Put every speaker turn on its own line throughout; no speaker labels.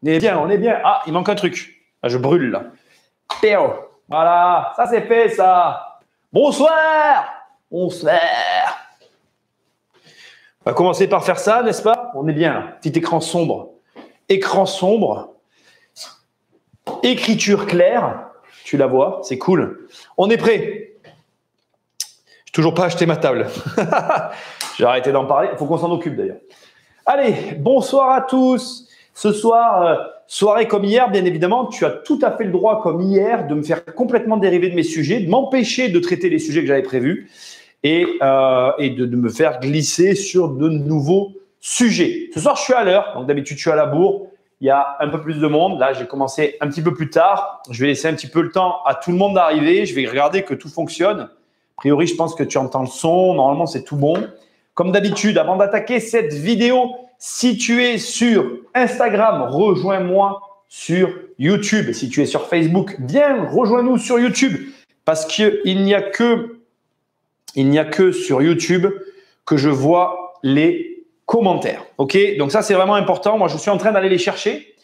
On est bien, on est bien. Ah, il manque un truc. Ah, je brûle là. Péo. Voilà, ça c'est fait ça. Bonsoir. Bonsoir. On va commencer par faire ça, n'est-ce pas? On est bien là. Petit écran sombre. Écran sombre. Écriture claire. Tu la vois, c'est cool. On est prêt. J'ai toujours pas acheté ma table. J'ai arrêté d'en parler. Il faut qu'on s'en occupe d'ailleurs. Allez, bonsoir à tous. Ce soir, soirée comme hier, bien évidemment, tu as tout à fait le droit, comme hier, de me faire complètement dériver de mes sujets, de m'empêcher de traiter les sujets que j'avais prévus et de me faire glisser sur de nouveaux sujets. Ce soir, je suis à l'heure. Donc, d'habitude, je suis à la bourre. Il y a un peu plus de monde. Là, j'ai commencé un petit peu plus tard. Je vais laisser un petit peu le temps à tout le monde d'arriver. Je vais regarder que tout fonctionne. A priori, je pense que tu entends le son. Normalement, c'est tout bon. Comme d'habitude, avant d'attaquer cette vidéo, si tu es sur Instagram, rejoins-moi sur YouTube. Si tu es sur Facebook, viens, rejoins-nous sur YouTube. Parce qu'il n'y a que sur YouTube que je vois les commentaires. OK? Donc ça, c'est vraiment important. Moi, je suis en train d'aller les chercher.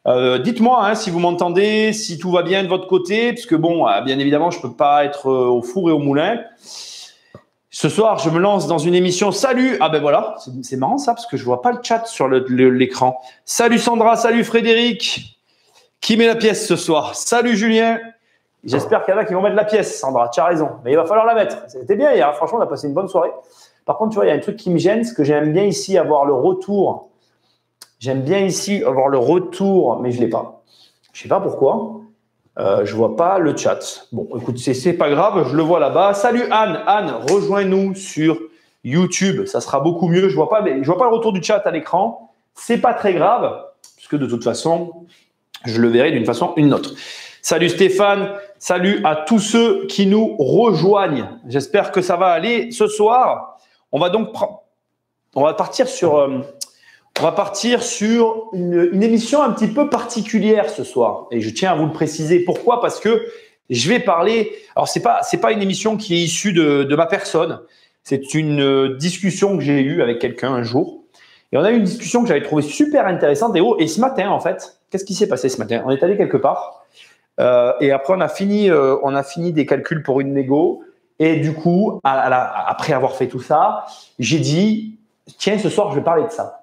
Dites-moi hein, si vous m'entendez, si tout va bien de votre côté. Parce que bon, bien évidemment, je ne peux pas être au four et au moulin. Ce soir, je me lance dans une émission. Salut! Ah ben voilà, c'est marrant ça, parce que je vois pas le chat sur l'écran. Salut Sandra, salut Frédéric. Qui met la pièce ce soir? Salut Julien. J'espère qu'il y en a qui vont mettre la pièce, Sandra. Tu as raison, mais il va falloir la mettre. C'était bien hier, franchement, on a passé une bonne soirée. Par contre, tu vois, il y a un truc qui me gêne, c'est que j'aime bien ici avoir le retour. J'aime bien ici avoir le retour, mais je l'ai pas. Je sais pas pourquoi. Je vois pas le chat. Bon, écoute, c'est pas grave, je le vois là-bas. Salut Anne. Anne, rejoins-nous sur YouTube. Ça sera beaucoup mieux. Je vois pas le retour du chat à l'écran. C'est pas très grave, puisque de toute façon, je le verrai d'une façon ou d'une autre. Salut Stéphane. Salut à tous ceux qui nous rejoignent. J'espère que ça va aller ce soir. On va partir sur une émission un petit peu particulière ce soir. Et je tiens à vous le préciser. Pourquoi? Parce que je vais parler… Alors, c'est pas une émission qui est issue de ma personne. C'est une discussion que j'ai eue avec quelqu'un un jour. Et on a eu une discussion que j'avais trouvée super intéressante. Et ce matin, en fait, qu'est-ce qui s'est passé ce matin? On est allé quelque part. Et après, on a fini des calculs pour une négo. Et du coup, après avoir fait tout ça, j'ai dit, tiens, ce soir, je vais parler de ça.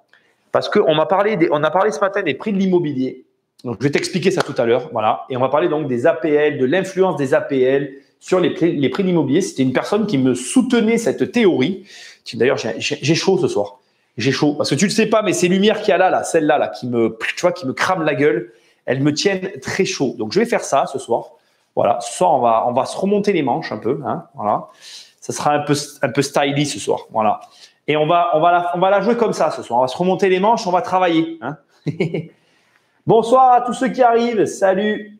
Parce qu'on a parlé ce matin des prix de l'immobilier. Donc, je vais t'expliquer ça tout à l'heure. Voilà. Et on va parler donc des APL, de l'influence des APL sur les prix de l'immobilier. C'était une personne qui me soutenait cette théorie. D'ailleurs, j'ai chaud ce soir. J'ai chaud. Parce que tu ne le sais pas, mais ces lumières qu'il y a là, celle-là, qui me crament la gueule, elles me tiennent très chaud. Donc, je vais faire ça ce soir. Voilà. Ce soir, on va se remonter les manches un peu. Hein. Voilà. Ça sera un peu stylish ce soir. Voilà. Et on va la jouer comme ça ce soir. On va se remonter les manches, on va travailler. Hein. Bonsoir à tous ceux qui arrivent. Salut.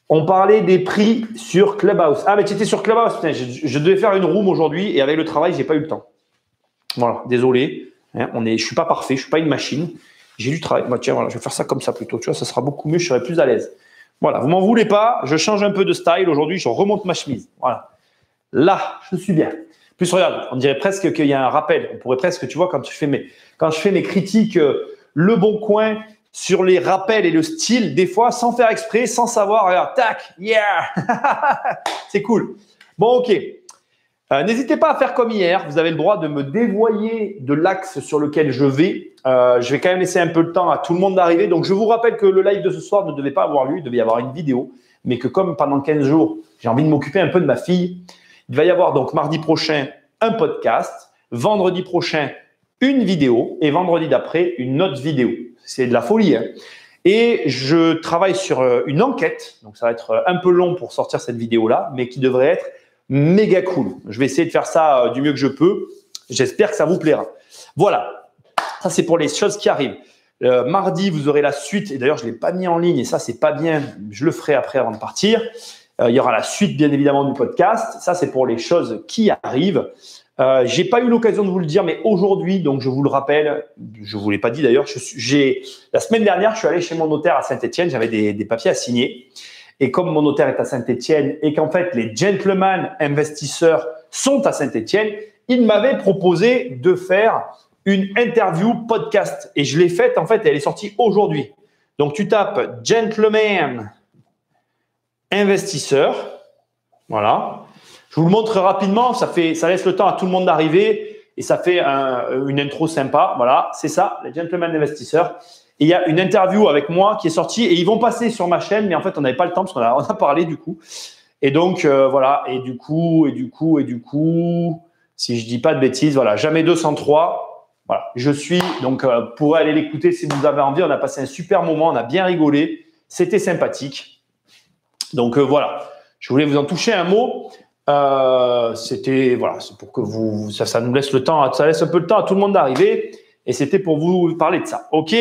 On parlait des prix sur Clubhouse. Ah, mais tu étais sur Clubhouse. Putain, je devais faire une room aujourd'hui et avec le travail, j'ai pas eu le temps. Voilà, désolé. Hein, je suis pas parfait, je suis pas une machine. J'ai du travail. Bah, tiens, voilà, je vais faire ça comme ça plutôt. Tu vois, ça sera beaucoup mieux, je serai plus à l'aise. Voilà, vous m'en voulez pas. Je change un peu de style aujourd'hui. Je remonte ma chemise. Voilà. Là, je suis bien. Plus regarde, on dirait presque qu'il y a un rappel. On pourrait presque, tu vois, quand je fais mes critiques, Le Bon Coin sur les rappels et le style, des fois, sans faire exprès, sans savoir, regarde, tac, yeah, c'est cool. Bon, ok. N'hésitez pas à faire comme hier. Vous avez le droit de me dévoyer de l'axe sur lequel je vais. Je vais quand même laisser un peu de temps à tout le monde d'arriver. Donc, je vous rappelle que le live de ce soir ne devait pas avoir lieu. Il devait y avoir une vidéo. Mais que comme pendant 15 jours, j'ai envie de m'occuper un peu de ma fille, il va y avoir donc mardi prochain un podcast, vendredi prochain une vidéo et vendredi d'après une autre vidéo. C'est de la folie. Hein. Et je travaille sur une enquête, donc ça va être un peu long pour sortir cette vidéo-là, mais qui devrait être méga cool. Je vais essayer de faire ça du mieux que je peux. J'espère que ça vous plaira. Voilà, ça c'est pour les choses qui arrivent. Mardi, vous aurez la suite, et d'ailleurs je ne l'ai pas mis en ligne, et ça c'est pas bien, je le ferai après avant de partir. Il y aura la suite, bien évidemment, du podcast. Ça, c'est pour les choses qui arrivent. J'ai pas eu l'occasion de vous le dire, mais aujourd'hui, donc je vous le rappelle, je vous l'ai pas dit d'ailleurs, la semaine dernière, je suis allé chez mon notaire à Saint-Étienne, j'avais des papiers à signer. Et comme mon notaire est à Saint-Étienne et qu'en fait, les gentlemen investisseurs sont à Saint-Étienne, il m'avait proposé de faire une interview podcast. Et je l'ai faite, en fait, elle est sortie aujourd'hui. Donc, tu tapes Gentleman Investisseur. Voilà. Je vous le montre rapidement. Ça laisse le temps à tout le monde d'arriver et ça fait une intro sympa. Voilà, c'est ça, les Gentleman Investisseurs. Et il y a une interview avec moi qui est sortie et ils vont passer sur ma chaîne, mais en fait, on n'avait pas le temps parce qu'on a parlé du coup. Et donc, voilà. Et du coup, si je dis pas de bêtises, voilà, jamais 203. Voilà, je suis, donc, pour aller l'écouter si vous avez envie. On a passé un super moment, on a bien rigolé. C'était sympathique. Donc, voilà. Je voulais vous en toucher un mot. C'était, voilà, c'est pour que ça nous laisse le temps, ça laisse un peu le temps à tout le monde d'arriver. Et c'était pour vous parler de ça. OK.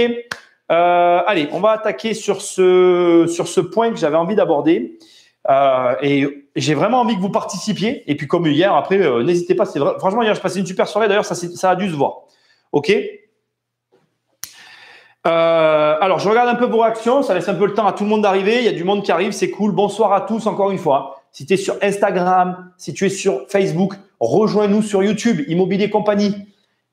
Allez, on va attaquer sur ce point que j'avais envie d'aborder. Et j'ai vraiment envie que vous participiez. Et puis, comme hier, après, n'hésitez pas. Franchement, hier, je passais une super soirée. D'ailleurs, ça a dû se voir. OK. Alors, je regarde un peu vos réactions. Ça laisse un peu le temps à tout le monde d'arriver. Il y a du monde qui arrive. C'est cool. Bonsoir à tous, encore une fois. Si tu es sur Instagram, si tu es sur Facebook, rejoins-nous sur YouTube. Immobilier Compagnie.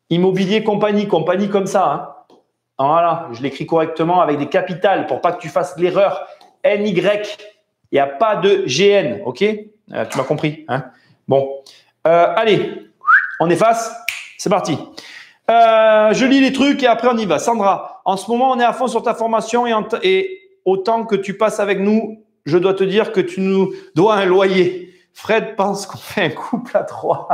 Immobilier Compagnie. Compagnie comme ça. Hein. Voilà. Je l'écris correctement avec des capitales pour pas que tu fasses l'erreur. NY. Il n'y a pas de GN. OK. Tu m'as compris. Hein. Bon. Allez. On efface. C'est parti. Je lis les trucs et après on y va. Sandra, en ce moment, on est à fond sur ta formation et autant que tu passes avec nous, je dois te dire que tu nous dois un loyer. Fred pense qu'on fait un couple à 3.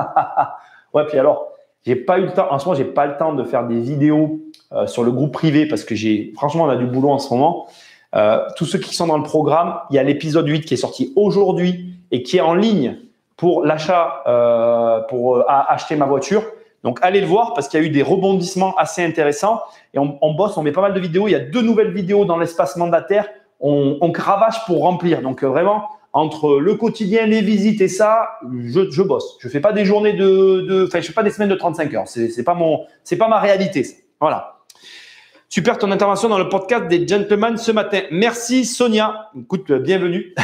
Ouais, puis alors, j'ai pas eu le temps. En ce moment, j'ai pas le temps de faire des vidéos sur le groupe privé parce que franchement, on a du boulot en ce moment. Tous ceux qui sont dans le programme, il y a l'épisode 8 qui est sorti aujourd'hui et qui est en ligne pour l'achat, pour acheter ma voiture. Donc, allez le voir parce qu'il y a eu des rebondissements assez intéressants. Et on bosse, on met pas mal de vidéos. Il y a 2 nouvelles vidéos dans l'espace mandataire. On cravache pour remplir. Donc, vraiment, entre le quotidien, les visites et ça, je bosse. Je fais pas des journées je fais pas des semaines de 35 heures. C'est pas ma réalité. Ça. Voilà. Super ton intervention dans le podcast des Gentlemen ce matin. Merci Sonia. Écoute, bienvenue.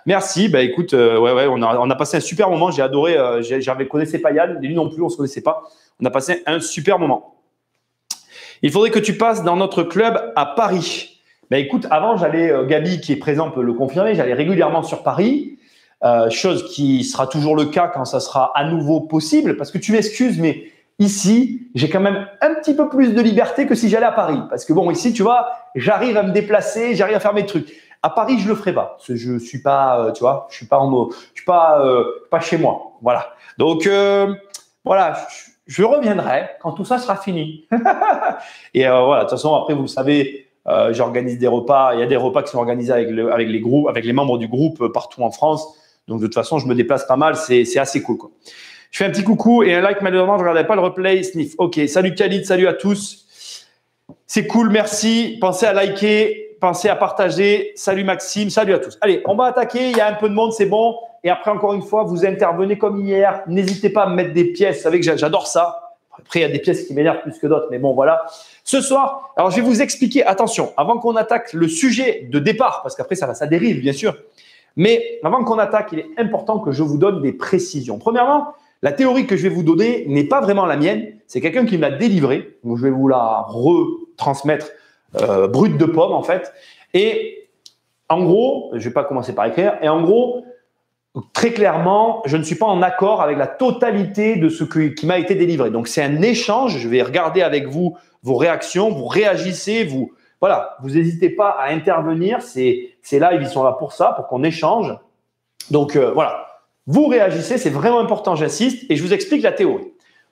Merci. Bah écoute, ouais, on a passé un super moment. J'ai adoré. J'avais connaissais pas Yann, lui non plus, on se connaissait pas. On a passé un super moment. Il faudrait que tu passes dans notre club à Paris. Bah écoute, avant j'allais, Gabi qui est présent peut le confirmer, j'allais régulièrement sur Paris. Chose qui sera toujours le cas quand ça sera à nouveau possible. Parce que tu m'excuses, mais ici, j'ai quand même un petit peu plus de liberté que si j'allais à Paris. Parce que bon, ici, tu vois, j'arrive à me déplacer, j'arrive à faire mes trucs. À Paris, je le ferai pas. Parce que je suis pas, tu vois, je suis pas chez moi. Voilà. Donc, voilà, je reviendrai quand tout ça sera fini. Et voilà, de toute façon, après, vous le savez, j'organise des repas. Il y a des repas qui sont organisés avec les groupes, avec les membres du groupe partout en France. Donc, de toute façon, je me déplace pas mal. C'est assez cool, quoi. Je fais un petit coucou et un like malheureusement, je ne regardais pas le replay. Sniff. OK. Salut Khalid, salut à tous. C'est cool, merci. Pensez à liker, pensez à partager. Salut Maxime, salut à tous. Allez, on va attaquer. Il y a un peu de monde, c'est bon. Et après, encore une fois, vous intervenez comme hier. N'hésitez pas à me mettre des pièces. Vous savez que j'adore ça. Après, il y a des pièces qui m'énervent plus que d'autres. Mais bon, voilà. Ce soir, alors je vais vous expliquer. Attention, avant qu'on attaque le sujet de départ, parce qu'après, ça dérive, bien sûr. Mais avant qu'on attaque, il est important que je vous donne des précisions. Premièrement, la théorie que je vais vous donner n'est pas vraiment la mienne. C'est quelqu'un qui me l'a délivrée. Donc, je vais vous la retransmettre brute de pomme, en fait. Et en gros, je ne vais pas commencer par écrire. Et en gros, très clairement, je ne suis pas en accord avec la totalité de ce qui m'a été délivré. Donc, c'est un échange. Je vais regarder avec vous vos réactions. Vous réagissez. Voilà, vous n'hésitez pas à intervenir. Ces lives, ils sont là pour ça, pour qu'on échange. Donc, voilà. Vous réagissez, c'est vraiment important, j'insiste, et je vous explique la théorie.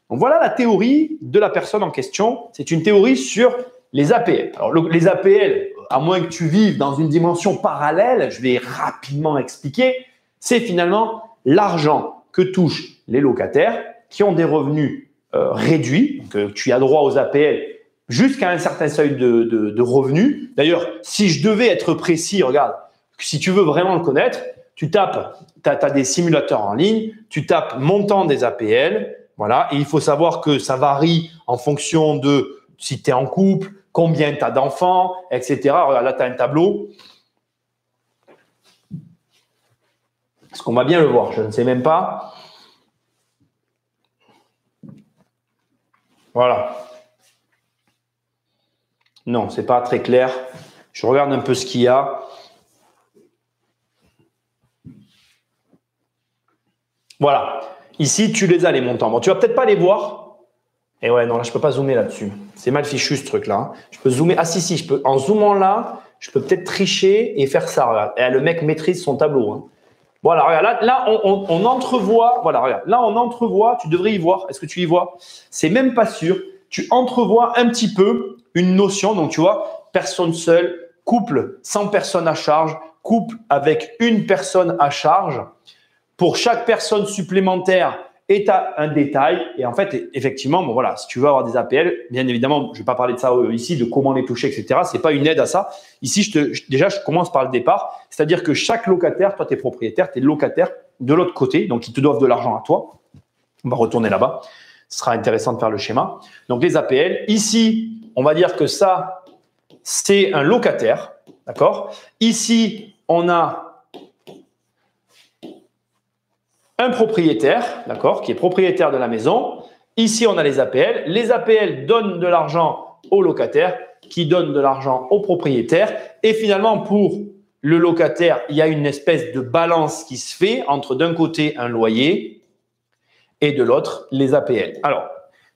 Donc voilà la théorie de la personne en question. C'est une théorie sur les APL. Alors les APL, à moins que tu vives dans une dimension parallèle, je vais rapidement expliquer, c'est finalement l'argent que touchent les locataires qui ont des revenus réduits. Donc tu as droit aux APL jusqu'à un certain seuil de revenus. D'ailleurs, si je devais être précis, regarde, si tu veux vraiment le connaître, tu tapes, tu as des simulateurs en ligne, tu tapes montant des APL, voilà, et il faut savoir que ça varie en fonction de si tu es en couple, combien tu as d'enfants, etc. Regarde, là, tu as un tableau. Est-ce qu'on va bien le voir? Je ne sais même pas. Voilà. Non, c'est pas très clair. Je regarde un peu ce qu'il y a. Voilà. Ici, tu les as, les montants. Bon, tu vas peut-être pas les voir. Et ouais, non, là, je peux pas zoomer là-dessus. C'est mal fichu, ce truc-là. Je peux zoomer. Ah, si, je peux. En zoomant là, je peux peut-être tricher et faire ça. Regarde. Et le mec maîtrise son tableau. Hein. Voilà, regarde. Là on entrevoit. Voilà, regarde. Là, on entrevoit. Tu devrais y voir. Est-ce que tu y vois? C'est même pas sûr. Tu entrevois un petit peu une notion. Donc, tu vois, personne seule, couple sans personne à charge, couple avec une personne à charge. Pour chaque personne supplémentaire, et tu as un détail. Et en fait, effectivement, bon, voilà, si tu veux avoir des APL, bien évidemment, je ne vais pas parler de ça ici, de comment les toucher, etc. Ce n'est pas une aide à ça. Ici, déjà, je commence par le départ. C'est-à-dire que chaque locataire, toi, tu es propriétaire, tu es locataire de l'autre côté. Donc, ils te doivent de l'argent à toi. On va retourner là-bas. Ce sera intéressant de faire le schéma. Donc, les APL. Ici, on va dire que ça, c'est un locataire. D'accord? Ici, on a un propriétaire, d'accord, qui est propriétaire de la maison. Ici, on a les APL. Les APL donnent de l'argent au locataire, qui donne de l'argent au propriétaire. Et finalement, pour le locataire, il y a une espèce de balance qui se fait entre d'un côté un loyer et de l'autre les APL. Alors,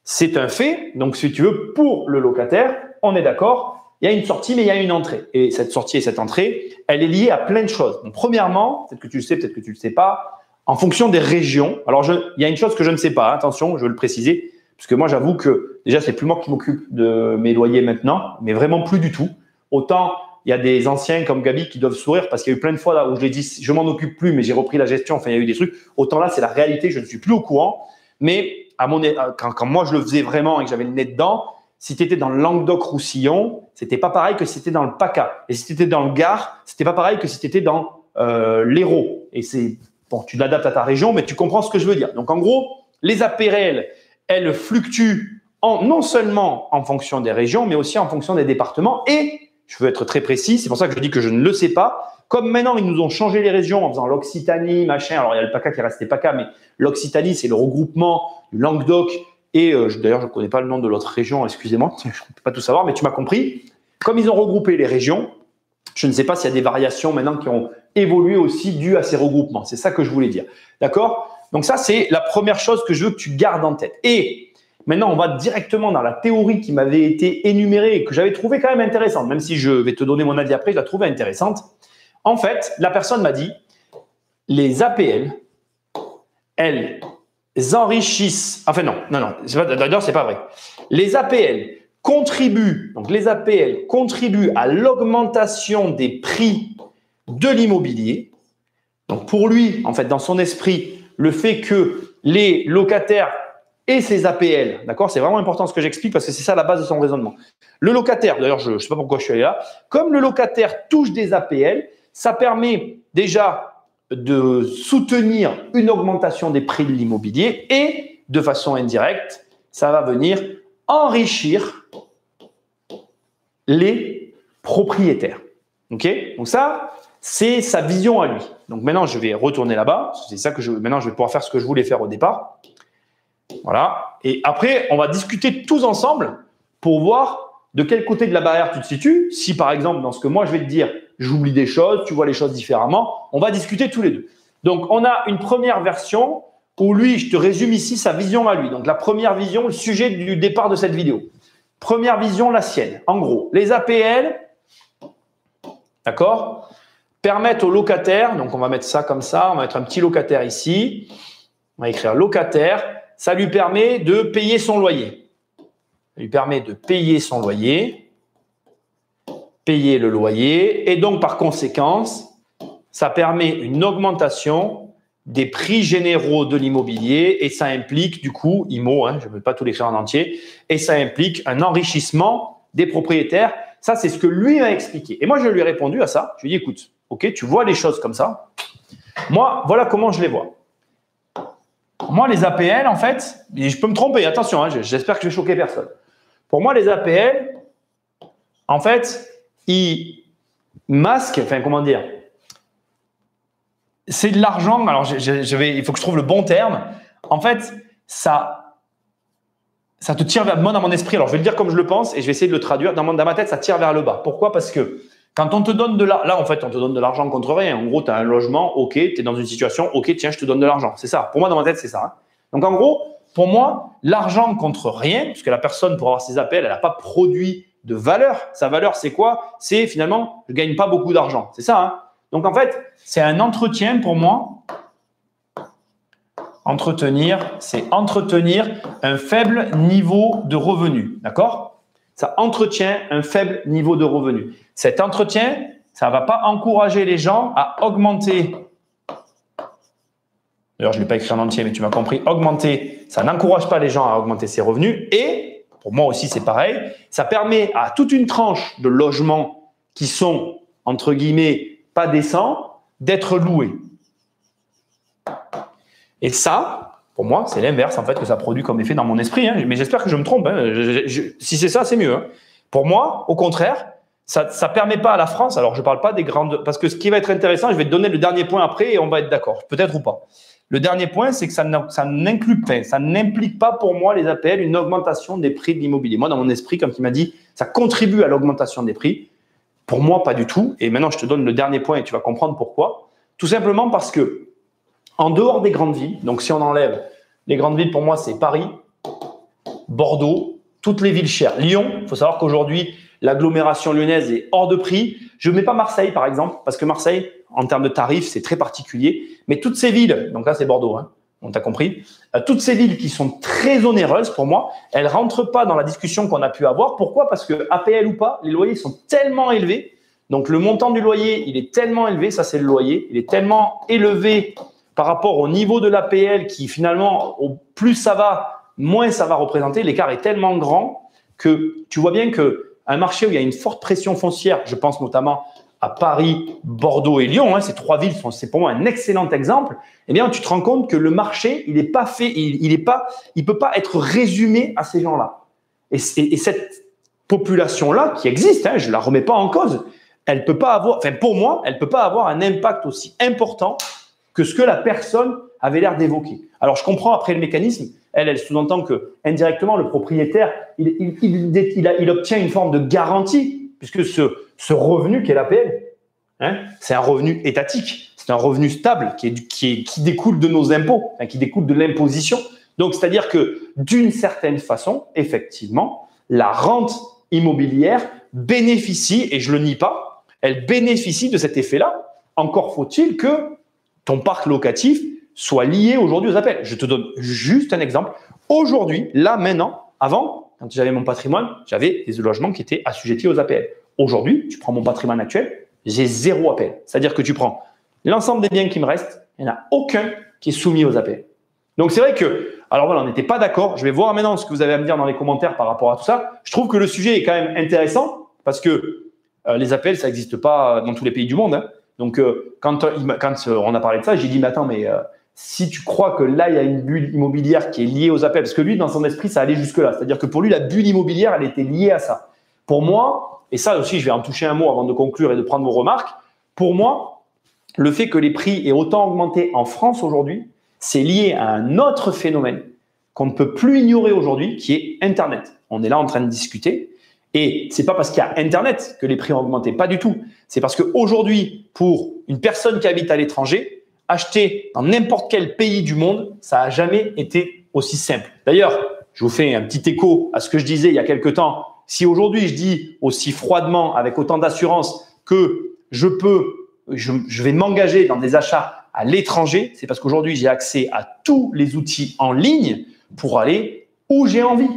c'est un fait. Donc, si tu veux, pour le locataire, on est d'accord, il y a une sortie, mais il y a une entrée. Et cette sortie et cette entrée, elle est liée à plein de choses. Donc, premièrement, peut-être que tu le sais, peut-être que tu ne le sais pas, en fonction des régions. Alors, il y a une chose que je ne sais pas, attention, je veux le préciser, parce que moi, j'avoue que déjà, c'est plus moi qui m'occupe de mes loyers maintenant, mais vraiment plus du tout. Autant, il y a des anciens comme Gabi qui doivent sourire parce qu'il y a eu plein de fois là où je l'ai dit, je m'en occupe plus, mais j'ai repris la gestion. Enfin, il y a eu des trucs. Autant là, c'est la réalité, je ne suis plus au courant. Mais quand moi, je le faisais vraiment et que j'avais le nez dedans, si tu étais dans le Languedoc-Roussillon, c'était pas pareil que si tu étais dans le PACA. Et si tu étais dans le Gard, c'était pas pareil que si tu étais dans l'Hérault. Et c'est bon, tu l'adaptes à ta région, mais tu comprends ce que je veux dire. Donc, en gros, les APL, elles fluctuent non seulement en fonction des régions, mais aussi en fonction des départements. Et, je veux être très précis, c'est pour ça que je dis que je ne le sais pas. Comme maintenant, ils nous ont changé les régions en faisant l'Occitanie, machin. Alors, il y a le PACA qui est resté PACA, mais l'Occitanie, c'est le regroupement du Languedoc. Et d'ailleurs, je ne connais pas le nom de l'autre région, excusez-moi, je ne peux pas tout savoir, mais tu m'as compris. Comme ils ont regroupé les régions, je ne sais pas s'il y a des variations maintenant qui ont évolué aussi dues à ces regroupements. C'est ça que je voulais dire. D'accord? Donc ça, c'est la première chose que je veux que tu gardes en tête. Et maintenant, on va directement dans la théorie qui m'avait été énumérée et que j'avais trouvée quand même intéressante, même si je vais te donner mon avis après, je la trouvais intéressante. En fait, la personne m'a dit, les APL, elles enrichissent… Enfin non, d'ailleurs, c'est pas vrai. Les APL contribuent à l'augmentation des prix de l'immobilier. Donc pour lui, en fait, dans son esprit, le fait que les locataires aient ces APL, d'accord, c'est vraiment important ce que j'explique parce que c'est ça la base de son raisonnement. Le locataire, d'ailleurs, je ne sais pas pourquoi je suis allé là, comme le locataire touche des APL, ça permet déjà de soutenir une augmentation des prix de l'immobilier et de façon indirecte, ça va venir enrichir les propriétaires. Ok? Donc ça, c'est sa vision à lui. Donc maintenant, je vais retourner là-bas. C'est ça que maintenant, je vais pouvoir faire ce que je voulais faire au départ. Voilà. Et après, on va discuter tous ensemble pour voir de quel côté de la barrière tu te situes. Si par exemple, dans ce que moi je vais te dire, j'oublie des choses, tu vois les choses différemment, on va discuter tous les deux. Donc, on a une première version où lui, je te résume ici sa vision à lui. Donc, la première vision, le sujet du départ de cette vidéo. Première vision, la sienne. En gros, les APL, d'accord, permettent aux locataires, donc on va mettre ça comme ça, on va mettre un petit locataire ici, on va écrire locataire, ça lui permet de payer son loyer. Ça lui permet de payer son loyer, payer le loyer, et donc par conséquence, ça permet une augmentation des prix généraux de l'immobilier et ça implique du coup, IMO, je ne veux pas tout l'écrire en entier, et ça implique un enrichissement des propriétaires. Ça, c'est ce que lui m'a expliqué. Et moi, je lui ai répondu à ça. Je lui ai dit, écoute, ok, tu vois les choses comme ça. Moi, voilà comment je les vois. Moi, les APL, en fait, et je peux me tromper, attention, j'espère que je vais choquer personne. Pour moi, les APL, en fait, ils masquent, enfin, comment dire, c'est de l'argent. Alors, il faut que je trouve le bon terme. En fait, ça ça te tire vers moi dans mon esprit. Alors, je vais le dire comme je le pense et je vais essayer de le traduire. Dans ma tête, ça tire vers le bas. Pourquoi? Parce que quand on te donne de l'argent, là, en fait, on te donne de l'argent contre rien. En gros, tu as un logement, ok, tu es dans une situation, ok, tiens, je te donne de l'argent. C'est ça. Pour moi, dans ma tête, c'est ça. Hein. Donc, en gros, pour moi, l'argent contre rien, puisque la personne, pour avoir ses appels, elle n'a pas produit de valeur. Sa valeur, c'est quoi? C'est finalement, je ne gagne pas beaucoup d'argent. C'est ça. Hein. Donc, en fait, c'est un entretien pour moi. Entretenir, c'est entretenir un faible niveau de revenu. D'accord? Ça entretient un faible niveau de revenu. Cet entretien, ça ne va pas encourager les gens à augmenter. D'ailleurs, je ne l'ai pas écrit en entier, mais tu m'as compris. Augmenter, ça n'encourage pas les gens à augmenter ses revenus. Et, pour moi aussi, c'est pareil, ça permet à toute une tranche de logements qui sont, entre guillemets, pas décents, d'être loués. Et ça, pour moi, c'est l'inverse en fait que ça produit comme effet dans mon esprit. Hein. Mais j'espère que je me trompe. Hein. Si c'est ça, c'est mieux. Hein. Pour moi, au contraire, ça ne permet pas à la France. Alors, je ne parle pas des grandes. Parce que ce qui va être intéressant, je vais te donner le dernier point après et on va être d'accord. Peut-être ou pas. Le dernier point, c'est que ça n'implique pas pour moi les APL une augmentation des prix de l'immobilier. Moi, dans mon esprit, comme tu m'as dit, ça contribue à l'augmentation des prix. Pour moi, pas du tout. Et maintenant, je te donne le dernier point et tu vas comprendre pourquoi. Tout simplement parce que en dehors des grandes villes, donc si on enlève les grandes villes, pour moi, c'est Paris, Bordeaux, toutes les villes chères. Lyon, il faut savoir qu'aujourd'hui, l'agglomération lyonnaise est hors de prix. Je ne mets pas Marseille, par exemple, parce que Marseille, en termes de tarifs, c'est très particulier. Mais toutes ces villes, donc là, c'est Bordeaux, hein, on t'a compris, toutes ces villes qui sont très onéreuses, pour moi, elles ne rentrent pas dans la discussion qu'on a pu avoir. Pourquoi? Parce que APL ou pas, les loyers sont tellement élevés. Donc, le montant du loyer, il est tellement élevé, ça c'est le loyer, il est tellement élevé par rapport au niveau de l'APL qui finalement, au plus ça va, moins ça va représenter. L'écart est tellement grand que tu vois bien qu'un marché où il y a une forte pression foncière, je pense notamment à Paris, Bordeaux et Lyon, hein, ces trois villes, c'est pour moi un excellent exemple, eh bien tu te rends compte que le marché, il n'est pas fait, il peut pas être résumé à ces gens-là. Et cette population-là qui existe, hein, je ne la remets pas en cause, elle peut pas avoir, enfin pour moi, elle peut pas avoir un impact aussi important que ce que la personne avait l'air d'évoquer. Alors, je comprends après le mécanisme. Elle sous-entend que indirectement, le propriétaire, il obtient une forme de garantie, puisque ce revenu qu'est l'APL, hein, c'est un revenu étatique, c'est un revenu stable qui découle de nos impôts, hein, qui découle de l'imposition. Donc, c'est-à-dire que d'une certaine façon, effectivement, la rente immobilière bénéficie, et je ne le nie pas, elle bénéficie de cet effet-là. Encore faut-il que ton parc locatif soit lié aujourd'hui aux APL. Je te donne juste un exemple. Aujourd'hui, là, maintenant, avant, quand j'avais mon patrimoine, j'avais des logements qui étaient assujettis aux APL. Aujourd'hui, tu prends mon patrimoine actuel, j'ai 0 APL. C'est-à-dire que tu prends l'ensemble des biens qui me restent, il n'y en a aucun qui est soumis aux APL. Donc, c'est vrai que, alors voilà, on n'était pas d'accord. Je vais voir maintenant ce que vous avez à me dire dans les commentaires par rapport à tout ça. Je trouve que le sujet est quand même intéressant parce que les APL, ça n'existe pas dans tous les pays du monde. Hein. Donc, quand on a parlé de ça, j'ai dit, mais attends, si tu crois que là, il y a une bulle immobilière qui est liée aux APL, parce que lui, dans son esprit, ça allait jusque-là. C'est-à-dire que pour lui, la bulle immobilière, elle était liée à ça. Pour moi, et ça aussi, je vais en toucher un mot avant de conclure et de prendre vos remarques. Pour moi, le fait que les prix aient autant augmenté en France aujourd'hui, c'est lié à un autre phénomène qu'on ne peut plus ignorer aujourd'hui, qui est Internet. On est là en train de discuter. Et c'est pas parce qu'il y a Internet que les prix ont augmenté, pas du tout. C'est parce qu'aujourd'hui, pour une personne qui habite à l'étranger, acheter dans n'importe quel pays du monde, ça n'a jamais été aussi simple. D'ailleurs, je vous fais un petit écho à ce que je disais il y a quelque temps. Si aujourd'hui je dis aussi froidement, avec autant d'assurance, que je vais m'engager dans des achats à l'étranger, c'est parce qu'aujourd'hui j'ai accès à tous les outils en ligne pour aller où j'ai envie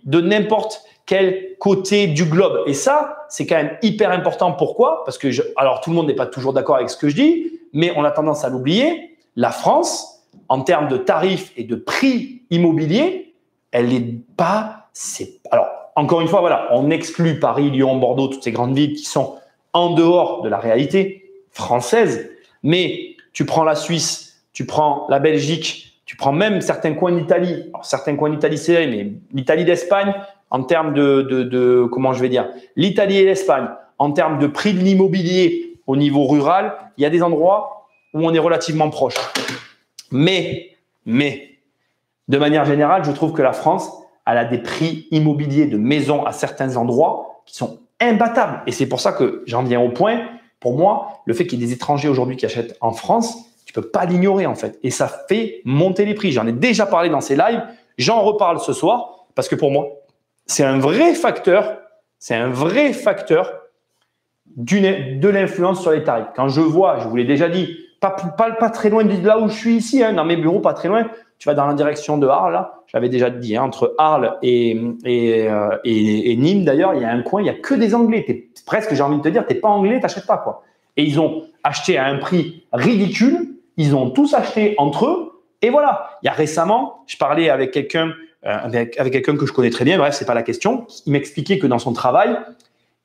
de n'importe quel côté du globe. Et ça, c'est quand même hyper important. Pourquoi? Parce que, alors tout le monde n'est pas toujours d'accord avec ce que je dis, mais on a tendance à l'oublier. La France, en termes de tarifs et de prix immobiliers, elle n'est pas… Alors, encore une fois, voilà, on exclut Paris, Lyon, Bordeaux, toutes ces grandes villes qui sont en dehors de la réalité française. Mais tu prends la Suisse, tu prends la Belgique, tu prends même certains coins d'Italie. Alors, certains coins d'Italie, c'est vrai, mais l'Italie d'Espagne, en termes comment je vais dire, l'Italie et l'Espagne, en termes de prix de l'immobilier au niveau rural, il y a des endroits où on est relativement proche. Mais, De manière générale, je trouve que la France, elle a des prix immobiliers de maisons à certains endroits qui sont imbattables. Et c'est pour ça que j'en viens au point. Pour moi, le fait qu'il y ait des étrangers aujourd'hui qui achètent en France, tu peux pas l'ignorer en fait. Et ça fait monter les prix. J'en ai déjà parlé dans ces lives. J'en reparle ce soir parce que pour moi, c'est un vrai facteur. C'est un vrai facteur de l'influence sur les tarifs. Quand je vois, je vous l'ai déjà dit, pas très loin de là où je suis ici, hein, dans mes bureaux, pas très loin. Tu vas dans la direction de Arles, là, je l'avais déjà dit, hein, entre Arles et Nîmes d'ailleurs, il y a un coin, il n'y a que des Anglais. Presque, j'ai envie de te dire, tu n'es pas anglais, tu n'achètes pas, quoi. Et ils ont acheté à un prix ridicule, ils ont tous acheté entre eux, et voilà. Il y a récemment, je parlais avec quelqu'un avec quelqu'un que je connais très bien, bref, c'est pas la question, il m'expliquait que dans son travail,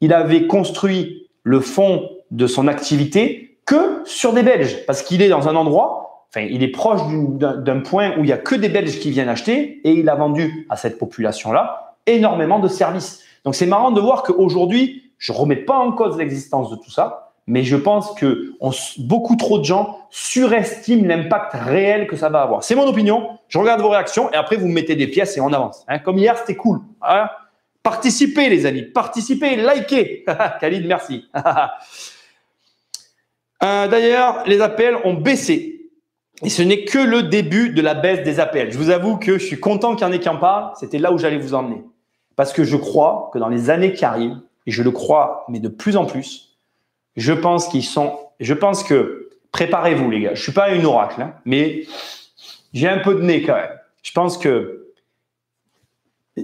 il avait construit le fond de son activité que sur des Belges, parce qu'il est dans un endroit, enfin, il est proche d'un point où il y a que des Belges qui viennent acheter, et il a vendu à cette population-là énormément de services. Donc, c'est marrant de voir qu'aujourd'hui, je remets pas en cause l'existence de tout ça, mais je pense que beaucoup trop de gens surestiment l'impact réel que ça va avoir. C'est mon opinion. Je regarde vos réactions et après, vous me mettez des pièces et on avance. Hein, comme hier, c'était cool. Hein. Participez, les amis. Participez, likez. Khalid, merci. D'ailleurs, les APL ont baissé. Et ce n'est que le début de la baisse des APL. Je vous avoue que je suis content qu'il y en ait qui en parlent. C'était là où j'allais vous emmener. Parce que je crois que dans les années qui arrivent, et je le crois, mais de plus en plus, je pense que, préparez-vous les gars, je suis pas une oracle, hein, mais j'ai un peu de nez quand même. Je pense que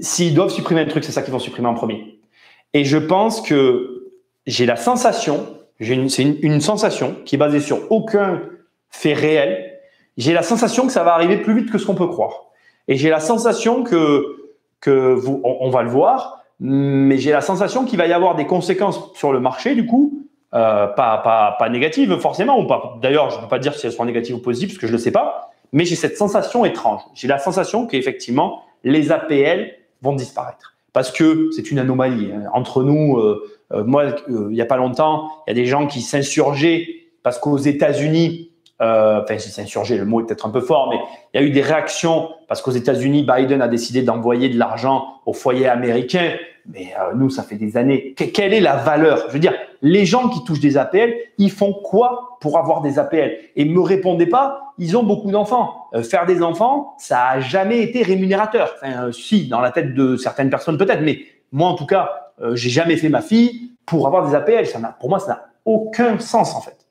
s'ils doivent supprimer un truc, c'est ça qu'ils vont supprimer en premier. Et je pense que j'ai la sensation, c'est une sensation qui est basée sur aucun fait réel. J'ai la sensation que ça va arriver plus vite que ce qu'on peut croire. Et j'ai la sensation on va le voir, mais j'ai la sensation qu'il va y avoir des conséquences sur le marché du coup. Pas négative forcément, ou pas. D'ailleurs, je ne peux pas dire si elles sont négatives ou positives parce que je ne le sais pas, mais j'ai cette sensation étrange. J'ai la sensation qu'effectivement, les APL vont disparaître parce que c'est une anomalie. Entre nous, moi, il n'y a pas longtemps, il y a des gens qui s'insurgeaient parce qu'aux États-Unis, enfin, s'insurger, le mot est peut-être un peu fort, mais il y a eu des réactions parce qu'aux États-Unis, Biden a décidé d'envoyer de l'argent aux foyers américains. Mais nous, ça fait des années. Quelle est la valeur? Je veux dire, les gens qui touchent des APL, ils font quoi pour avoir des APL? Et me répondez pas, ils ont beaucoup d'enfants. Faire des enfants, ça a jamais été rémunérateur. Enfin, si, dans la tête de certaines personnes peut-être, mais moi en tout cas, j'ai jamais fait ma fille pour avoir des APL. Pour moi, ça n'a aucun sens en fait.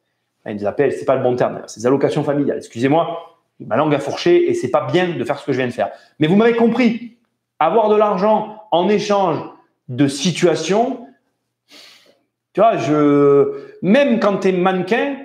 Des APL, c'est pas le bon terme. C'est des allocations familiales. Excusez-moi, ma langue a fourché et c'est pas bien de faire ce que je viens de faire. Mais vous m'avez compris. Avoir de l'argent en échange de situation, tu vois, même quand tu es mannequin,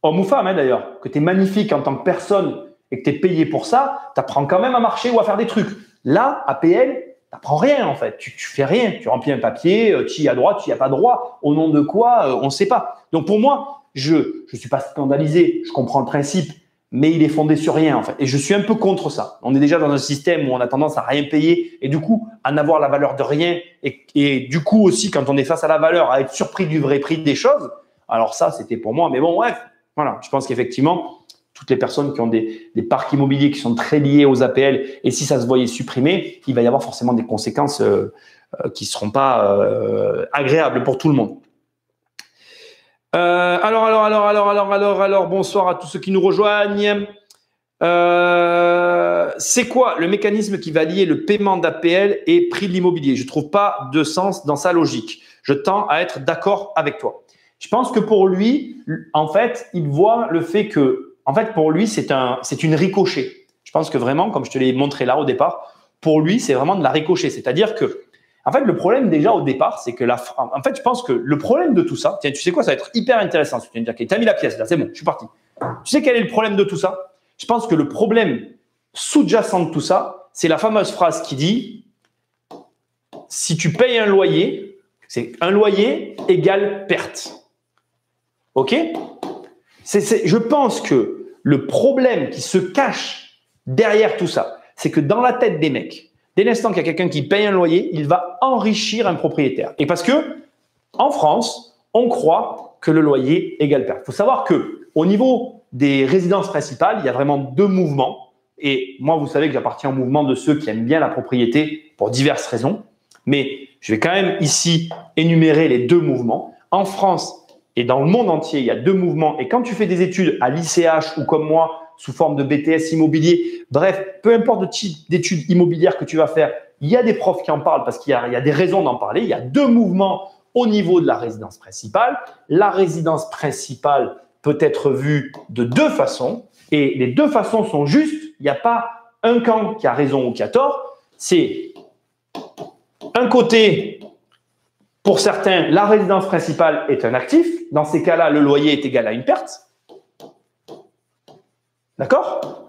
homme ou femme d'ailleurs, que tu es magnifique en tant que personne et que tu es payé pour ça, tu apprends quand même à marcher ou à faire des trucs. Là, APL, tu n'apprends rien en fait, tu fais rien, tu remplis un papier, tu y as droit, tu y as pas droit, au nom de quoi, on ne sait pas. Donc pour moi, je ne suis pas scandalisé, je comprends le principe, mais il est fondé sur rien en fait. Et je suis un peu contre ça. On est déjà dans un système où on a tendance à rien payer et du coup à n'avoir la valeur de rien et du coup aussi quand on est face à la valeur à être surpris du vrai prix des choses. Alors ça c'était pour moi, mais bon bref, voilà. Je pense qu'effectivement toutes les personnes qui ont des parcs immobiliers qui sont très liés aux APL et si ça se voyait supprimé, il va y avoir forcément des conséquences qui seront pas agréables pour tout le monde. Alors, bonsoir à tous ceux qui nous rejoignent. C'est quoi le mécanisme qui va lier le paiement d'APL et prix de l'immobilier? Je ne trouve pas de sens dans sa logique. Je tends à être d'accord avec toi. Je pense que pour lui, en fait, il voit le fait que, en fait, pour lui, c'est une ricochet. Je pense que vraiment, comme je te l'ai montré là au départ, pour lui, c'est vraiment de la ricochet. C'est-à-dire que, en fait, le problème déjà au départ, c'est que en fait, je pense que le problème de tout ça, tiens, tu sais quoi, ça va être hyper intéressant. Tu viens de dire qu'il t'a mis la pièce là, c'est bon, je suis parti. Tu sais quel est le problème de tout ça? Je pense que le problème sous-jacent de tout ça, c'est la fameuse phrase qui dit si tu payes un loyer, c'est un loyer égale perte. Ok? Je pense que le problème qui se cache derrière tout ça, c'est que dans la tête des mecs, dès l'instant qu'il y a quelqu'un qui paye un loyer, il va enrichir un propriétaire. Et parce que en France, on croit que le loyer égale perte. Il faut savoir que au niveau des résidences principales, il y a vraiment deux mouvements. Et moi, vous savez que j'appartiens au mouvement de ceux qui aiment bien la propriété pour diverses raisons. Mais je vais quand même ici énumérer les deux mouvements. En France et dans le monde entier, il y a deux mouvements. Et quand tu fais des études à l'ICH ou comme moi, sous forme de BTS immobilier, bref, peu importe le type d'études immobilières que tu vas faire, il y a des profs qui en parlent parce qu'il y a des raisons d'en parler. Il y a deux mouvements au niveau de la résidence principale. La résidence principale peut être vue de deux façons et les deux façons sont justes. Il n'y a pas un camp qui a raison ou qui a tort. C'est un côté, pour certains, la résidence principale est un actif. Dans ces cas-là, le loyer est égal à une perte. D'accord ?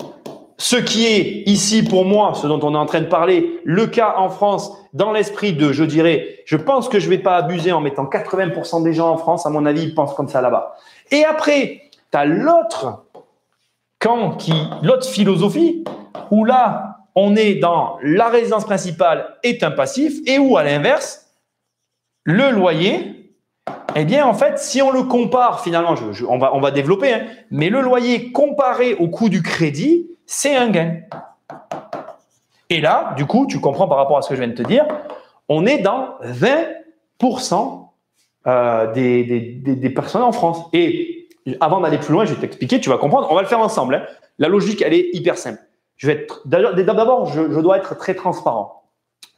Ce qui est ici pour moi, ce dont on est en train de parler, le cas en France, dans l'esprit de, je dirais, je pense que je ne vais pas abuser en mettant 80% des gens en France, à mon avis, ils pensent comme ça là-bas. Et après, tu as l'autre camp, l'autre philosophie, où là, on est dans la résidence principale est un passif, et où à l'inverse, le loyer, eh bien, en fait, si on le compare, finalement, on va développer, hein, mais le loyer comparé au coût du crédit, c'est un gain. Et là, du coup, tu comprends par rapport à ce que je viens de te dire, on est dans 20% des personnes en France. Et avant d'aller plus loin, je vais t'expliquer, tu vas comprendre, on va le faire ensemble. Hein. La logique, elle est hyper simple. D'abord, je dois être très transparent.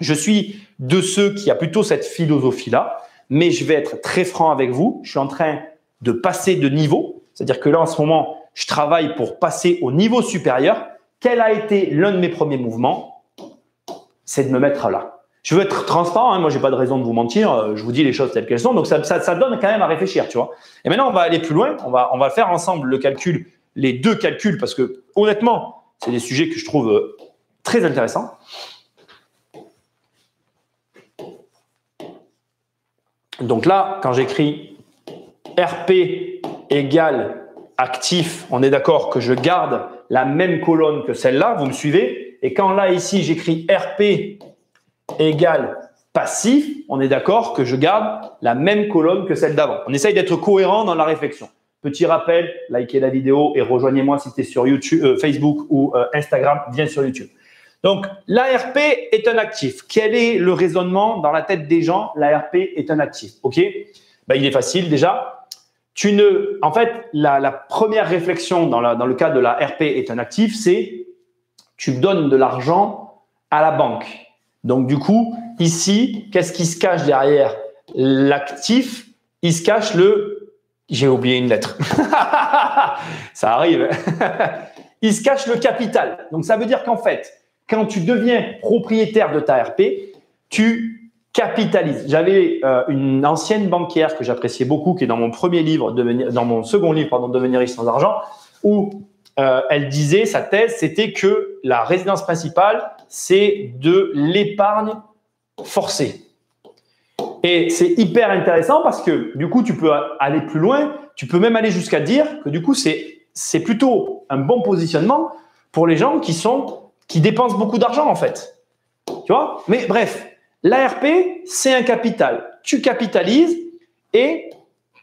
Je suis de ceux qui a plutôt cette philosophie-là, mais je vais être très franc avec vous. Je suis en train de passer de niveau, c'est-à-dire que là, en ce moment, je travaille pour passer au niveau supérieur. Quel a été l'un de mes premiers mouvements? C'est de me mettre là. Je veux être transparent, hein, moi, je n'ai pas de raison de vous mentir. Je vous dis les choses telles qu'elles sont, donc ça donne quand même à réfléchir, tu vois. Et maintenant, on va aller plus loin. On va faire ensemble le calcul, les deux calculs, parce que honnêtement, c'est des sujets que je trouve très intéressants. Donc là, quand j'écris RP égale actif, on est d'accord que je garde la même colonne que celle-là, vous me suivez? Et quand là, ici, j'écris RP égale passif, on est d'accord que je garde la même colonne que celle d'avant. On essaye d'être cohérent dans la réflexion. Petit rappel, likez la vidéo et rejoignez-moi si tu es sur YouTube, Facebook ou Instagram, viens sur YouTube. Donc, l'ARP est un actif. Quel est le raisonnement dans la tête des gens? L'ARP est un actif. OK? Ben, il est facile déjà. En fait, la première réflexion dans le cas de la RP est un actif, c'est tu donnes de l'argent à la banque. Donc, du coup, ici, qu'est-ce qui se cache derrière l'actif? Il se cache j'ai oublié une lettre. Ça arrive. Il se cache le capital. Donc, ça veut dire qu'en fait, quand tu deviens propriétaire de ta RP, tu capitalises. J'avais une ancienne banquière que j'appréciais beaucoup, qui est dans mon premier livre, dans mon second livre, pardon, Devenir riche sans argent, où elle disait, sa thèse, c'était que la résidence principale, c'est de l'épargne forcée. Et c'est hyper intéressant parce que du coup, tu peux aller plus loin. Tu peux même aller jusqu'à dire que du coup, c'est plutôt un bon positionnement pour les gens qui dépensent beaucoup d'argent en fait. Tu vois? Mais bref, l'ARP, c'est un capital. Tu capitalises et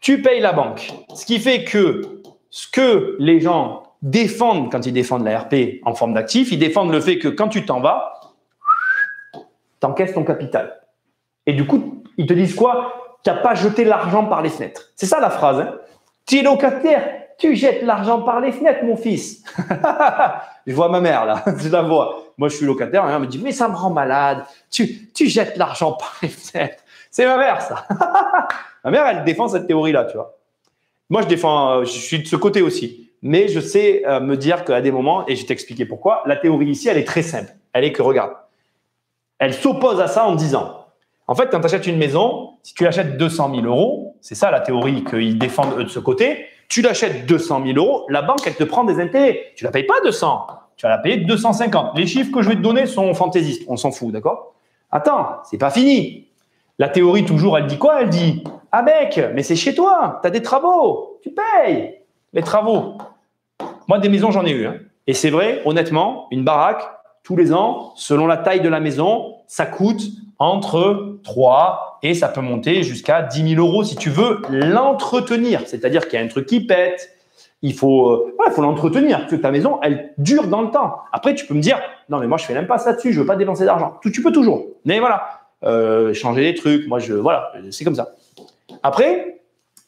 tu payes la banque. Ce qui fait que ce que les gens défendent quand ils défendent l'ARP en forme d'actif, ils défendent le fait que quand tu t'en vas, tu encaisses ton capital. Et du coup, ils te disent quoi? Tu n'as pas jeté l'argent par les fenêtres. C'est ça la phrase. Hein? Tu es locataire, tu jettes l'argent par les fenêtres, mon fils. Je vois ma mère là, je la vois. Moi, je suis locataire, elle me dit, mais ça me rend malade. Tu jettes l'argent par les fenêtres. C'est ma mère, ça. Ma mère, elle défend cette théorie-là, tu vois. Moi, je suis de ce côté aussi. Mais je sais me dire qu'à des moments, et je vais t'expliquer pourquoi, la théorie ici, elle est très simple. Elle est que, regarde, elle s'oppose à ça en disant, en fait, quand tu achètes une maison, si tu l'achètes 200 000 €, c'est ça la théorie qu'ils défendent eux de ce côté, tu l'achètes 200 000 €, la banque, elle te prend des intérêts. Tu ne la payes pas 200, tu vas la payer 250. Les chiffres que je vais te donner sont fantaisistes, on s'en fout, d'accord? Attends, c'est pas fini. La théorie, toujours, elle dit quoi? Elle dit, ah mec, mais c'est chez toi, tu as des travaux, tu payes les travaux. Moi, des maisons, j'en ai eu. Hein. Et c'est vrai, honnêtement, une baraque, tous les ans, selon la taille de la maison, ça coûte entre 3 et ça peut monter jusqu'à 10 000 € si tu veux l'entretenir. C'est-à-dire qu'il y a un truc qui pète, faut l'entretenir. Parce que ta maison, elle dure dans le temps. Après, tu peux me dire, non, mais moi, je fais l'impasse là-dessus, je veux pas dépenser d'argent. Tu peux toujours. Mais voilà, changer des trucs, voilà, c'est comme ça. Après,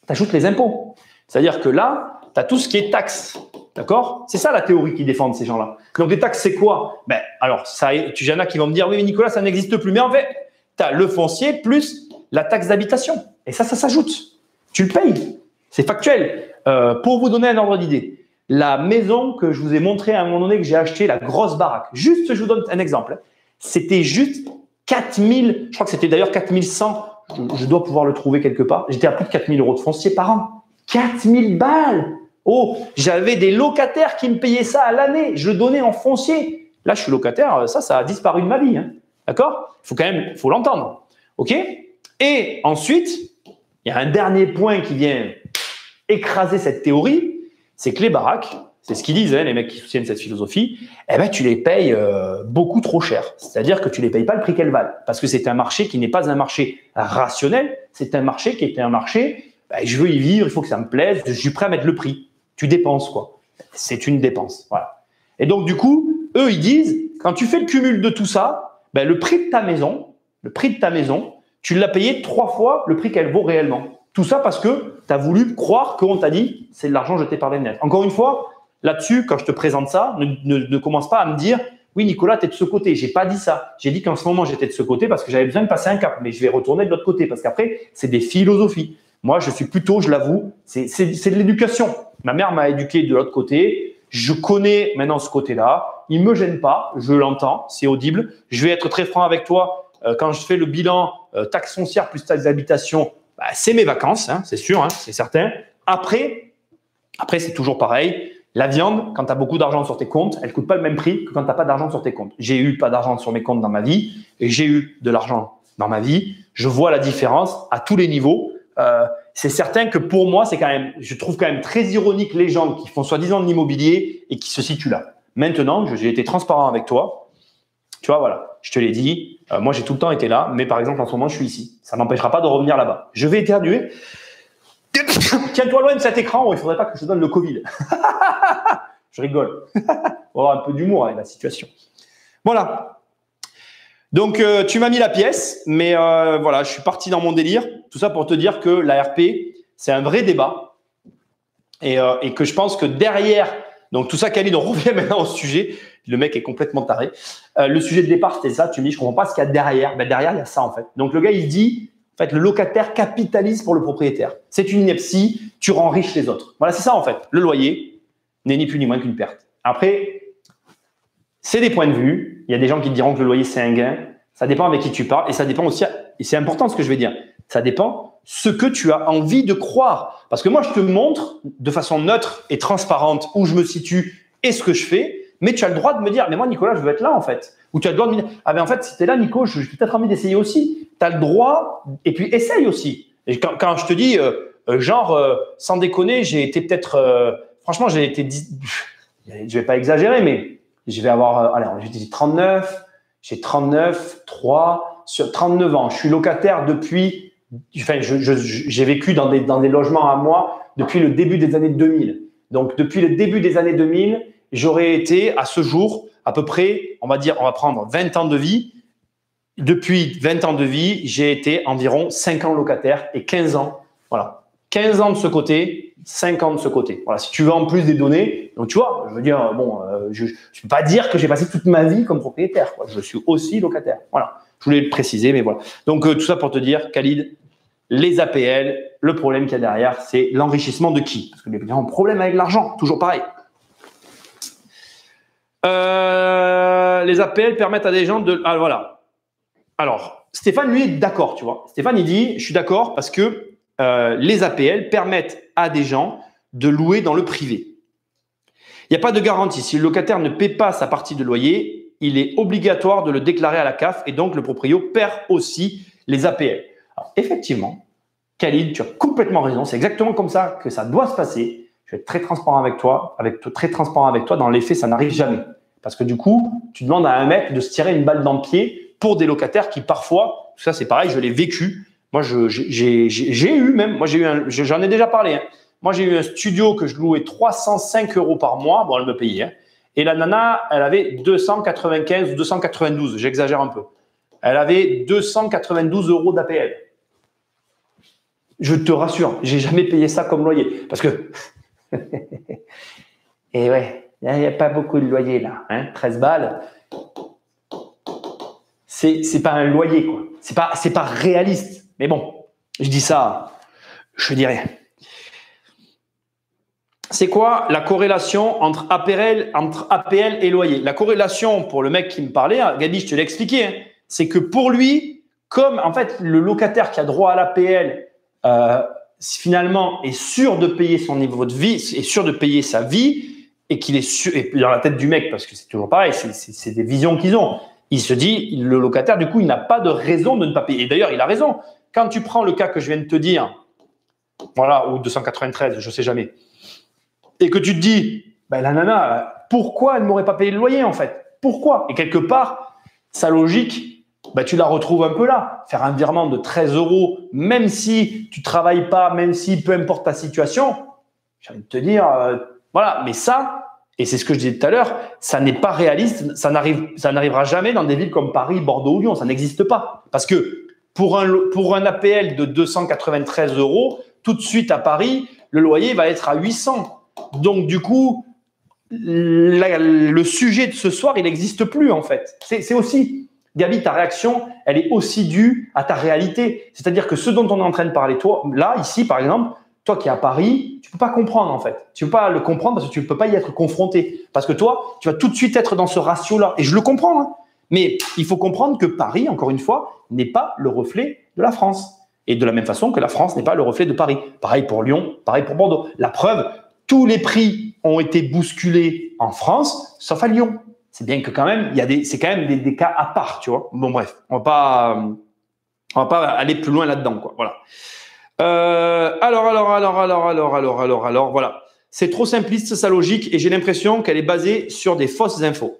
tu ajoutes les impôts. C'est-à-dire que là, tu as tout ce qui est taxes. D'accord? C'est ça la théorie qu'ils défendent, ces gens-là. Donc, les taxes, c'est quoi? Alors, il y en a qui vont me dire, oui, mais Nicolas, ça n'existe plus. Mais en fait, tu as le foncier plus la taxe d'habitation. Et ça s'ajoute. Tu le payes. C'est factuel. Pour vous donner un ordre d'idée, la maison que je vous ai montré à un moment donné que j'ai acheté, la grosse baraque, juste, je vous donne un exemple, c'était juste 4000, je crois que c'était d'ailleurs 4100, je dois pouvoir le trouver quelque part, j'étais à plus de 4000 euros de foncier par an. 4000 balles! Oh, j'avais des locataires qui me payaient ça à l'année, je le donnais en foncier. Là, je suis locataire, ça a disparu de ma vie. Hein. D'accord? Faut l'entendre. OK? Et ensuite, il y a un dernier point qui vient écraser cette théorie, c'est que les baraques, c'est ce qu'ils disent, hein, les mecs qui soutiennent cette philosophie, tu les payes beaucoup trop cher. C'est-à-dire que tu les payes pas le prix qu'elles valent. Parce que c'est un marché qui n'est pas un marché rationnel, c'est un marché qui est un marché, je veux y vivre, il faut que ça me plaise, je suis prêt à mettre le prix. Tu dépenses, quoi. C'est une dépense. Voilà. Et donc, du coup, eux, ils disent, quand tu fais le cumul de tout ça, le prix de ta maison, tu l'as payé 3 fois le prix qu'elle vaut réellement. Tout ça parce que tu as voulu croire qu'on t'a dit c'est de l'argent jeté par les fenêtres. Encore une fois, là-dessus, quand je te présente ça, ne commence pas à me dire oui, Nicolas, tu es de ce côté. J'ai pas dit ça. J'ai dit qu'en ce moment, j'étais de ce côté parce que j'avais besoin de passer un cap. Mais je vais retourner de l'autre côté parce qu'après, c'est des philosophies. Moi, je suis plutôt, je l'avoue, c'est de l'éducation. Ma mère m'a éduqué de l'autre côté. Je connais maintenant ce côté-là. Il me gêne pas. Je l'entends. C'est audible. Je vais être très franc avec toi. Quand je fais le bilan taxe foncière plus taxe d'habitation, c'est mes vacances, hein, c'est sûr, hein, c'est certain. Après, c'est toujours pareil. La viande, quand tu as beaucoup d'argent sur tes comptes, elle ne coûte pas le même prix que quand tu n'as pas d'argent sur tes comptes. J'ai eu pas d'argent sur mes comptes dans ma vie et j'ai eu de l'argent dans ma vie. Je vois la différence à tous les niveaux. C'est certain que pour moi, je trouve quand même très ironique les gens qui font soi-disant de l'immobilier et qui se situent là. Maintenant, j'ai été transparent avec toi. Tu vois, voilà, je te l'ai dit. Moi, j'ai tout le temps été là, mais par exemple, en ce moment, je suis ici. Ça ne m'empêchera pas de revenir là-bas. Je vais éternuer. Tiens-toi loin de cet écran, il ne faudrait pas que je te donne le Covid. Je rigole. On va avoir un peu d'humour avec la situation. Voilà. Donc, tu m'as mis la pièce, mais voilà, je suis parti dans mon délire. Tout ça pour te dire que la RP, c'est un vrai débat. Et que je pense que derrière, donc tout ça, Khalid, on revient maintenant au sujet. Le mec est complètement taré. Le sujet de départ, c'était ça. Tu me dis, je ne comprends pas ce qu'il y a derrière. Derrière, il y a ça, en fait. Donc, le gars, il dit, en fait, le locataire capitalise pour le propriétaire. C'est une ineptie. Tu rends riche les autres. Voilà, c'est ça, en fait. Le loyer n'est ni plus ni moins qu'une perte. Après, c'est des points de vue. Il y a des gens qui te diront que le loyer, c'est un gain. Ça dépend avec qui tu parles. Et ça dépend aussi, et c'est important ce que je vais dire, ça dépend ce que tu as envie de croire. Parce que moi, je te montre de façon neutre et transparente où je me situe et ce que je fais. Mais tu as le droit de me dire, mais moi, Nicolas, je veux être là, en fait. Ou tu as le droit de me dire, ah ben en fait, si tu es là, Nico, j'ai peut-être envie d'essayer aussi. Tu as le droit, et puis essaye aussi. Et quand je te dis, sans déconner, j'ai été peut-être, franchement, j'ai été, je vais pas exagérer, mais je vais avoir, j'ai dit 39, j'ai 39, 3, sur 39 ans. Je suis locataire depuis, j'ai vécu dans des logements à moi depuis le début des années 2000. Donc, depuis le début des années 2000, j'aurais été à ce jour à peu près, on va prendre 20 ans de vie. Depuis 20 ans de vie, j'ai été environ 5 ans locataire et 15 ans. Voilà. 15 ans de ce côté, 5 ans de ce côté. Voilà. Si tu veux en plus des données, donc tu vois, je veux dire, je ne peux pas dire que j'ai passé toute ma vie comme propriétaire, quoi. Je suis aussi locataire. Voilà. Je voulais le préciser, mais voilà. Donc, tout ça pour te dire, Khalid, les APL, le problème qu'il y a derrière, c'est l'enrichissement de qui? Parce que les gens ont un problème avec l'argent, toujours pareil. Les APL permettent à des gens de… Ah, voilà. Alors, Stéphane, lui, est d'accord, tu vois. Stéphane, il dit, je suis d'accord parce que les APL permettent à des gens de louer dans le privé. Il n'y a pas de garantie. Si le locataire ne paie pas sa partie de loyer, il est obligatoire de le déclarer à la CAF et donc le proprio perd aussi les APL. Alors, effectivement, Khalid, tu as complètement raison. C'est exactement comme ça que ça doit se passer. Je vais être très transparent avec toi. Très transparent avec toi. Dans les faits, ça n'arrive jamais. Parce que du coup, tu demandes à un mec de se tirer une balle dans le pied pour des locataires qui parfois, ça c'est pareil, je l'ai vécu. Moi, j'ai eu même, moi j'en ai déjà parlé. Hein. Moi, j'ai eu un studio que je louais 305 € par mois. Bon, elle me payait. Hein. Et la nana, elle avait 295 ou 292. J'exagère un peu. Elle avait 292 € d'APL. Je te rassure, j'ai jamais payé ça comme loyer. Parce que… Et ouais, il n'y a pas beaucoup de loyer là. Hein, 13 balles. C'est pas un loyer, quoi. C'est pas réaliste. Mais bon, je dis ça, je dirais. C'est quoi la corrélation entre APL et loyer? La corrélation, pour le mec qui me parlait, hein, Gabi, je te l'ai expliqué, hein, c'est que pour lui, comme en fait le locataire qui a droit à l'APL finalement est sûr de payer son niveau de vie, est sûr de payer sa vie, et qu'il est sûr, et dans la tête du mec, parce que c'est toujours pareil, c'est des visions qu'ils ont. Il se dit, le locataire, du coup, il n'a pas de raison de ne pas payer. Et d'ailleurs, il a raison. Quand tu prends le cas que je viens de te dire, voilà, ou 293, je ne sais jamais, et que tu te dis, ben, la nana, pourquoi elle ne m'aurait pas payé le loyer, en fait? Pourquoi? Et quelque part, sa logique, ben, tu la retrouves un peu là. Faire un virement de 13 €, même si tu ne travailles pas, même si peu importe ta situation, j'ai envie de te dire, voilà, mais ça, et c'est ce que je disais tout à l'heure, ça n'est pas réaliste, ça n'arrivera jamais dans des villes comme Paris, Bordeaux ou Lyon, ça n'existe pas. Parce que pour un APL de 293 €, tout de suite à Paris, le loyer va être à 800. Donc du coup, le sujet de ce soir, il n'existe plus en fait. C'est aussi, Gabi, ta réaction, elle est aussi due à ta réalité. C'est-à-dire que ce dont on est en train de parler, toi, là, ici par exemple, toi qui es à Paris, tu ne peux pas comprendre en fait. Tu ne peux pas le comprendre parce que tu ne peux pas y être confronté. Parce que toi, tu vas tout de suite être dans ce ratio-là. Et je le comprends. Hein. Mais il faut comprendre que Paris, encore une fois, n'est pas le reflet de la France. Et de la même façon que la France n'est pas le reflet de Paris. Pareil pour Lyon, pareil pour Bordeaux. La preuve, tous les prix ont été bousculés en France, sauf à Lyon. C'est bien que quand même, c'est quand même des cas à part, tu vois. Bon bref, on va pas aller plus loin là-dedans, quoi. Voilà. Alors, voilà. C'est trop simpliste, sa logique, et j'ai l'impression qu'elle est basée sur des fausses infos.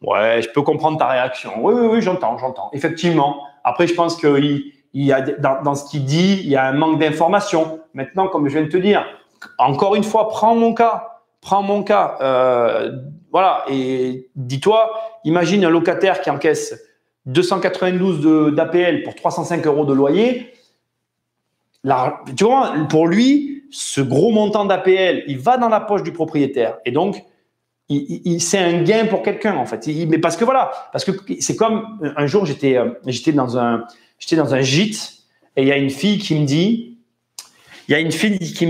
Ouais, je peux comprendre ta réaction. Oui, j'entends. Effectivement. Après, je pense qu'il y a, dans ce qu'il dit, il y a un manque d'information. Maintenant, comme je viens de te dire, encore une fois, prends mon cas. Voilà, et dis-toi, imagine un locataire qui encaisse 292 d'APL pour 305 € de loyer. Là, tu vois, pour lui, ce gros montant d'APL, il va dans la poche du propriétaire. Et donc, c'est un gain pour quelqu'un, en fait. Mais parce que c'est comme un jour, j'étais dans un gîte et il y a une fille qui me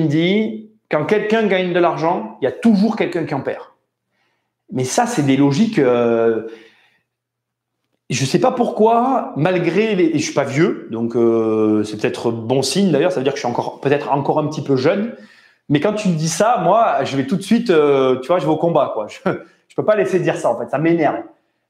dit, quand quelqu'un gagne de l'argent, il y a toujours quelqu'un qui en perd. Mais ça, c'est des logiques… je ne sais pas pourquoi, malgré et je ne suis pas vieux, donc c'est peut-être bon signe d'ailleurs, ça veut dire que je suis peut-être encore un petit peu jeune. Mais quand tu me dis ça, moi, je vais tout de suite, tu vois, je vais au combat, quoi. Je peux pas laisser dire ça, en fait, ça m'énerve.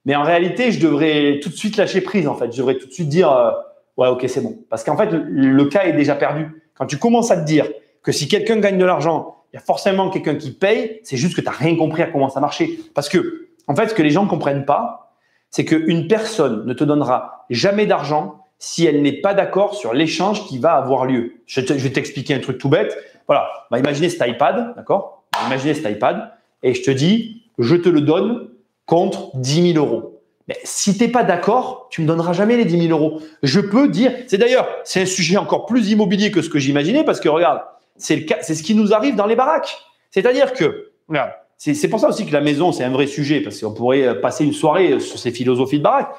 Mais en réalité, je devrais tout de suite lâcher prise, en fait. Je devrais tout de suite dire, ouais, ok, c'est bon. Parce qu'en fait, le cas est déjà perdu. Quand tu commences à te dire que si quelqu'un gagne de l'argent, il y a forcément quelqu'un qui paye, c'est juste que tu n'as rien compris à comment ça marchait. Parce que, en fait, ce que les gens ne comprennent pas, c'est qu'une personne ne te donnera jamais d'argent si elle n'est pas d'accord sur l'échange qui va avoir lieu. Je vais t'expliquer un truc tout bête. Voilà, imaginez cet iPad, d'accord? Imaginez cet iPad et je te dis, je te le donne contre 10 000 €. Mais si tu n'es pas d'accord, tu ne me donneras jamais les 10 000 €. Je peux dire, c'est un sujet encore plus immobilier que ce que j'imaginais parce que regarde, c'est ce qui nous arrive dans les baraques. C'est-à-dire que, regarde, c'est pour ça aussi que la maison, c'est un vrai sujet parce qu'on pourrait passer une soirée sur ces philosophies de baraque.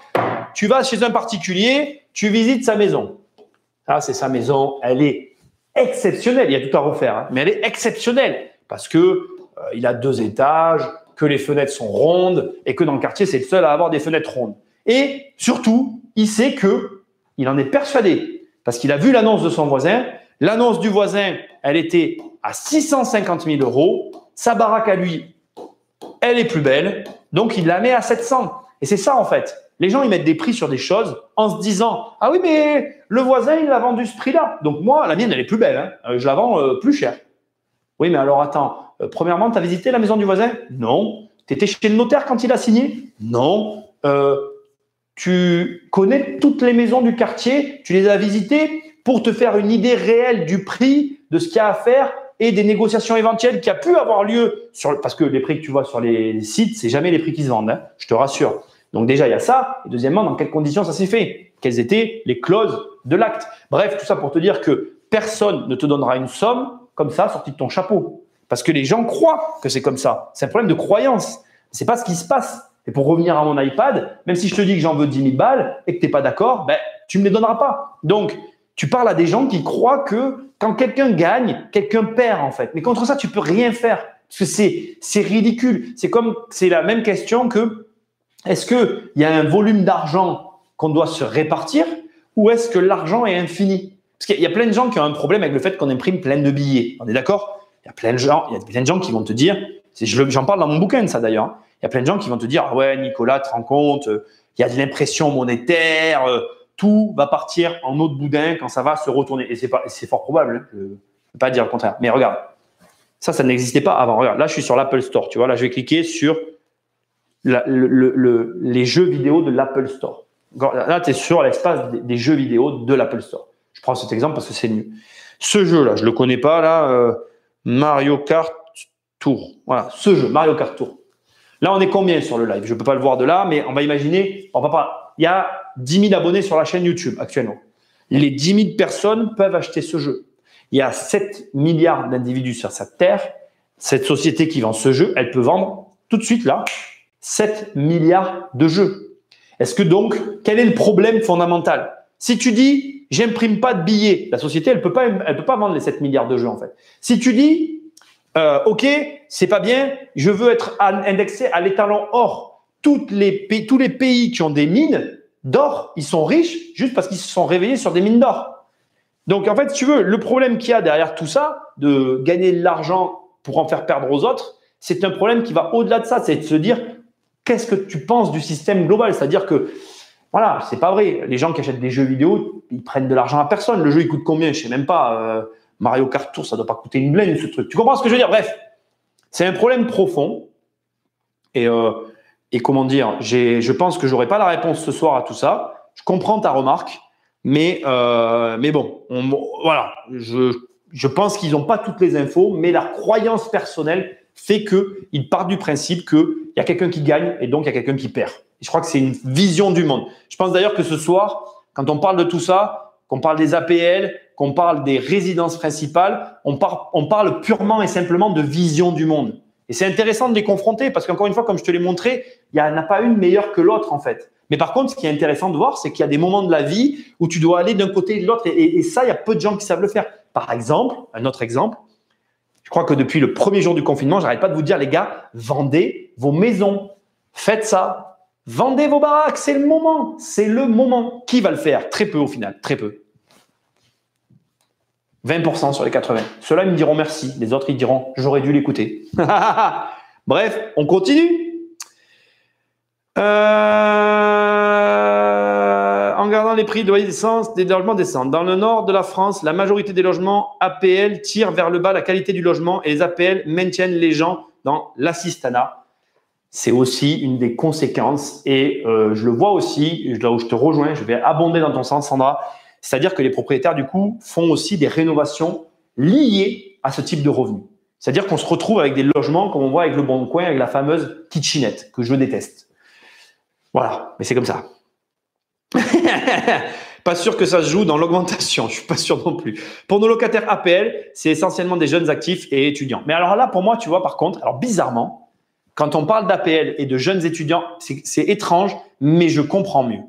Tu vas chez un particulier, tu visites sa maison. Ah, c'est sa maison, elle est exceptionnelle. Il y a tout à refaire, hein, mais elle est exceptionnelle parce que il a 2 étages, que les fenêtres sont rondes et que dans le quartier, c'est le seul à avoir des fenêtres rondes. Et surtout, il sait il en est persuadé parce qu'il a vu l'annonce de son voisin. L'annonce du voisin, elle était à 650 000 €. Sa baraque à lui, elle est plus belle, donc il la met à 700. Et c'est ça en fait. Les gens, ils mettent des prix sur des choses en se disant « Ah oui, mais le voisin, il l'a vendu ce prix-là. Donc moi, la mienne, elle est plus belle. Hein. Je la vends plus cher. » Oui, mais alors attends. Premièrement, tu as visité la maison du voisin? Non. Tu étais chez le notaire quand il a signé? Non. Tu connais toutes les maisons du quartier? Tu les as visitées pour te faire une idée réelle du prix de ce qu'il y a à faire et des négociations éventuelles qui a pu avoir lieu parce que les prix que tu vois sur les sites, c'est jamais les prix qui se vendent, hein, je te rassure. Donc déjà, il y a ça. Et deuxièmement, dans quelles conditions ça s'est fait? Quelles étaient les clauses de l'acte? Bref, tout ça pour te dire que personne ne te donnera une somme comme ça sortie de ton chapeau. Parce que les gens croient que c'est comme ça. C'est un problème de croyance. C'est pas ce qui se passe. Et pour revenir à mon iPad, même si je te dis que j'en veux 10 000 balles et que tu n'es pas d'accord, ben, tu ne me les donneras pas. Donc, tu parles à des gens qui croient que quand quelqu'un gagne, quelqu'un perd en fait. Mais contre ça, tu peux rien faire. Parce que c'est ridicule. C'est la même question que est-ce qu'il y a un volume d'argent qu'on doit se répartir ou est-ce que l'argent est infini? Parce qu'il y a plein de gens qui ont un problème avec le fait qu'on imprime plein de billets. On est d'accord? Il y a plein de gens qui vont te dire, j'en parle dans mon bouquin de ça d'ailleurs, il y a plein de gens qui vont te dire « Ah ouais, Nicolas, tu te rends compte, il y a de l'impression monétaire, tout va partir en eau de boudin quand ça va se retourner. » Et c'est fort probable, hein, je ne peux pas dire le contraire. Mais regarde, ça n'existait pas avant. Regarde, là, je suis sur l'Apple Store. Tu vois, là, je vais cliquer sur les jeux vidéo de l'Apple Store. Là, tu es sur l'espace des jeux vidéo de l'Apple Store. Je prends cet exemple parce que c'est mieux. Ce jeu-là, je ne le connais pas, là, Mario Kart Tour. Voilà, ce jeu, Mario Kart Tour. Là, on est combien sur le live? Je ne peux pas le voir de là, mais on va imaginer, il y a 10 000 abonnés sur la chaîne YouTube actuellement. Les 10 000 personnes peuvent acheter ce jeu. Il y a 7 milliards d'individus sur cette terre. Cette société qui vend ce jeu, elle peut vendre tout de suite là 7 milliards de jeux. Est-ce que donc, quel est le problème fondamental? Si tu dis, j'imprime pas de billets, la société, elle peut pas vendre les 7 milliards de jeux en fait. Si tu dis, ok, c'est pas bien, je veux être indexé à l'étalon or. Tous les pays qui ont des mines d'or, ils sont riches juste parce qu'ils se sont réveillés sur des mines d'or. Donc en fait, si tu veux, le problème qu'il y a derrière tout ça, de gagner de l'argent pour en faire perdre aux autres, c'est un problème qui va au-delà de ça. C'est de se dire, qu'est-ce que tu penses du système global? C'est-à-dire que, voilà, c'est pas vrai. Les gens qui achètent des jeux vidéo, ils prennent de l'argent à personne. Le jeu, il coûte combien? Je sais même pas. Mario Kart Tour, ça doit pas coûter une blinde, ce truc. Tu comprends ce que je veux dire? Bref, c'est un problème profond. Et comment dire, je pense que j'aurai pas la réponse ce soir à tout ça. Je comprends ta remarque, mais bon, voilà. Je pense qu'ils n'ont pas toutes les infos, mais leur croyance personnelle fait qu'ils partent du principe qu'il y a quelqu'un qui gagne et donc il y a quelqu'un qui perd. Et je crois que c'est une vision du monde. Je pense d'ailleurs que ce soir, quand on parle de tout ça, qu'on parle des APL, qu'on parle des résidences principales, on parle purement et simplement de vision du monde. Et c'est intéressant de les confronter parce qu'encore une fois, comme je te l'ai montré, il n'y en a pas une meilleure que l'autre en fait. Mais par contre, ce qui est intéressant de voir, c'est qu'il y a des moments de la vie où tu dois aller d'un côté et de l'autre. Et ça, il y a peu de gens qui savent le faire. Par exemple, un autre exemple, je crois que depuis le premier jour du confinement, j'arrête pas de vous dire, les gars, vendez vos maisons. Faites ça. Vendez vos baraques. C'est le moment. C'est le moment. Qui va le faire? Très peu au final. Très peu. 20% sur les 80. Ceux-là, ils me diront merci. Les autres, ils diront, j'aurais dû l'écouter. Bref, on continue. En gardant les prix de loyer d'essence, des logements descendent. Dans le nord de la France, la majorité des logements APL tirent vers le bas la qualité du logement et les APL maintiennent les gens dans l'assistanat. C'est aussi une des conséquences et je le vois aussi, là où je te rejoins, je vais abonder dans ton sens, Sandra. C'est-à-dire que les propriétaires, du coup, font aussi des rénovations liées à ce type de revenus. C'est-à-dire qu'on se retrouve avec des logements, comme on voit avec Le Bon Coin, avec la fameuse kitchenette, que je déteste. Voilà, mais c'est comme ça. Pas sûr que ça se joue dans l'augmentation, je suis pas sûr non plus. Pour nos locataires APL, c'est essentiellement des jeunes actifs et étudiants. Mais alors là, pour moi, tu vois, par contre, alors bizarrement, quand on parle d'APL et de jeunes étudiants, c'est étrange, mais je comprends mieux.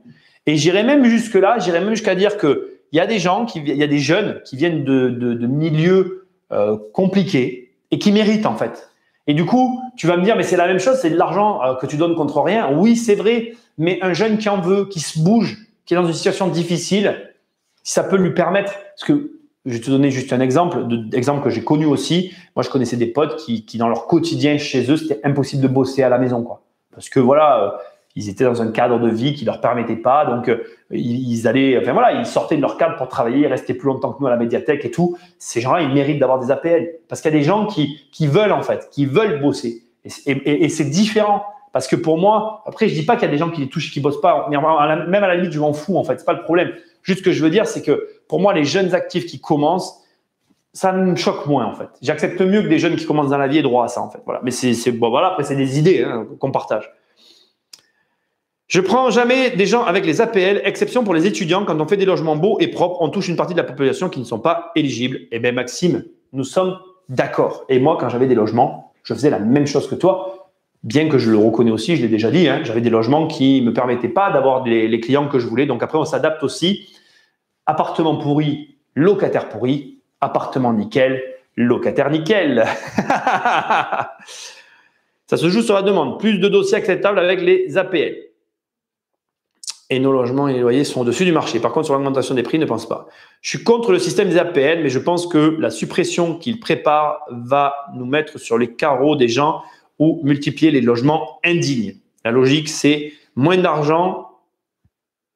Et j'irais même jusque-là, j'irais même jusqu'à dire qu'il y a des gens, il y a des jeunes qui viennent de milieux compliqués et qui méritent en fait. Et du coup, tu vas me dire, mais c'est la même chose, c'est de l'argent que tu donnes contre rien. Oui, c'est vrai, mais un jeune qui en veut, qui se bouge, qui est dans une situation difficile, ça peut lui permettre, parce que je vais te donner juste un exemple que j'ai connu aussi. Moi, je connaissais des potes qui dans leur quotidien chez eux, c'était impossible de bosser à la maison, quoi. Parce que voilà, ils étaient dans un cadre de vie qui leur permettait pas, donc ils sortaient de leur cadre pour travailler, ils restaient plus longtemps que nous à la médiathèque et tout. Ces gens-là, ils méritent d'avoir des APL parce qu'il y a des gens qui veulent en fait, qui veulent bosser et c'est différent. Parce que pour moi, après, je dis pas qu'il y a des gens qui les touchent, qui bossent pas. Même à la limite, je m'en fous en fait. C'est pas le problème. Juste ce que je veux dire, c'est que pour moi, les jeunes actifs qui commencent, ça me choque moins en fait. J'accepte mieux que des jeunes qui commencent dans la vie aient droit à ça en fait. Voilà. Mais bon, voilà, après c'est des idées qu'on partage. Je prends jamais des gens avec les APL, exception pour les étudiants. Quand on fait des logements beaux et propres, on touche une partie de la population qui ne sont pas éligibles. Eh bien Maxime, nous sommes d'accord. Et moi, quand j'avais des logements, je faisais la même chose que toi. Bien que je le reconnais aussi, je l'ai déjà dit, j'avais des logements qui ne me permettaient pas d'avoir les clients que je voulais. Donc après, on s'adapte aussi. Appartement pourri, locataire pourri. Appartement nickel, locataire nickel. Ça se joue sur la demande. Plus de dossiers acceptables avec les APL. Et nos logements et les loyers sont au-dessus du marché. Par contre, sur l'augmentation des prix, ne pense pas. Je suis contre le système des APL, mais je pense que la suppression qu'il prépare va nous mettre sur les carreaux des gens ou multiplier les logements indignes. La logique, c'est moins d'argent,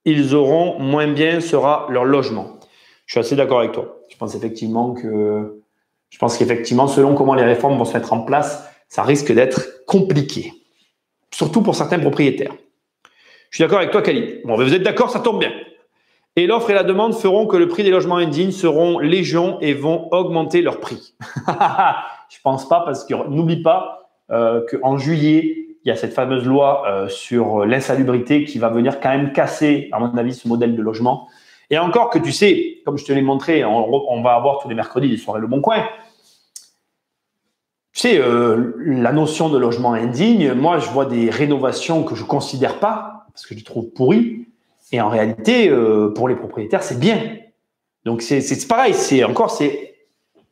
ils auront, moins bien sera leur logement. Je suis assez d'accord avec toi. Je pense qu'effectivement, selon comment les réformes vont se mettre en place, ça risque d'être compliqué. Surtout pour certains propriétaires. Je suis d'accord avec toi, Khalid. Bon, vous êtes d'accord, ça tombe bien. Et l'offre et la demande feront que le prix des logements indignes seront légion et vont augmenter leur prix. Je pense pas, parce que n'oublie pas qu'en juillet, il y a cette fameuse loi sur l'insalubrité qui va venir quand même casser, à mon avis, ce modèle de logement. Et encore que tu sais, comme je te l'ai montré, on va avoir tous les mercredis des soirées Le Bon Coin. Tu sais, la notion de logement indigne, moi, je vois des rénovations que je ne considère pas, parce que je les trouve pourries. Et en réalité, pour les propriétaires, c'est bien. Donc, c'est pareil. C'est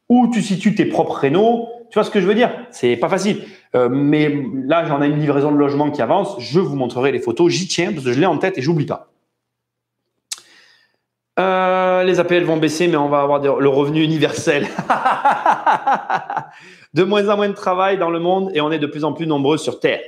où tu situes tes propres rénaux. Tu vois ce que je veux dire? C'est pas facile. Mais là, j'en ai une livraison de logement qui avance. Je vous montrerai les photos. J'y tiens parce que je l'ai en tête et j'oublie pas. Les APL vont baisser, mais on va avoir le revenu universel. De moins en moins de travail dans le monde et on est de plus en plus nombreux sur Terre.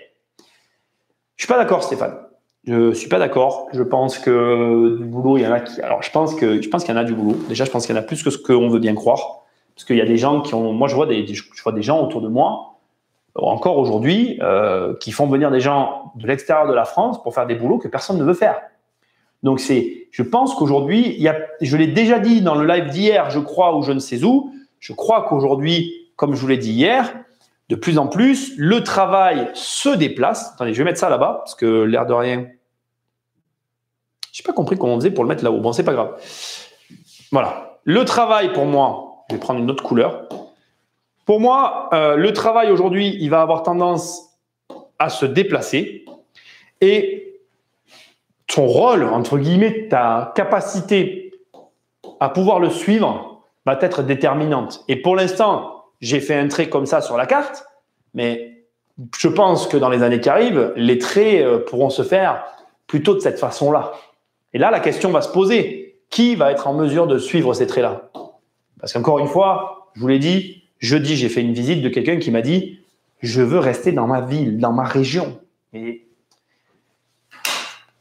Je suis pas d'accord, Stéphane. Je suis pas d'accord. Je pense que du boulot, il y en a qui. Alors, je pense qu'il y en a du boulot. Déjà, je pense qu'il y en a plus que ce qu'on veut bien croire. Parce qu'il y a des gens qui ont. Moi, je vois des gens autour de moi, encore aujourd'hui, qui font venir des gens de l'extérieur de la France pour faire des boulots que personne ne veut faire. Donc, je pense qu'aujourd'hui, je l'ai déjà dit dans le live d'hier, je crois, ou je ne sais où, je crois qu'aujourd'hui, comme je vous l'ai dit hier, de plus en plus, le travail se déplace. Attendez, je vais mettre ça là-bas, parce que l'air de rien, je n'ai pas compris comment on faisait pour le mettre là-haut. Bon, c'est pas grave. Voilà. Le travail, pour moi, je vais prendre une autre couleur. Pour moi, le travail aujourd'hui, il va avoir tendance à se déplacer. Et ton rôle, entre guillemets, ta capacité à pouvoir le suivre va être déterminante. Et pour l'instant, j'ai fait un trait comme ça sur la carte, mais je pense que dans les années qui arrivent, les traits pourront se faire plutôt de cette façon-là. Et là, la question va se poser. Qui va être en mesure de suivre ces traits-là? Parce qu'encore une fois, je vous l'ai dit, jeudi, j'ai fait une visite de quelqu'un qui m'a dit « Je veux rester dans ma ville, dans ma région. » Et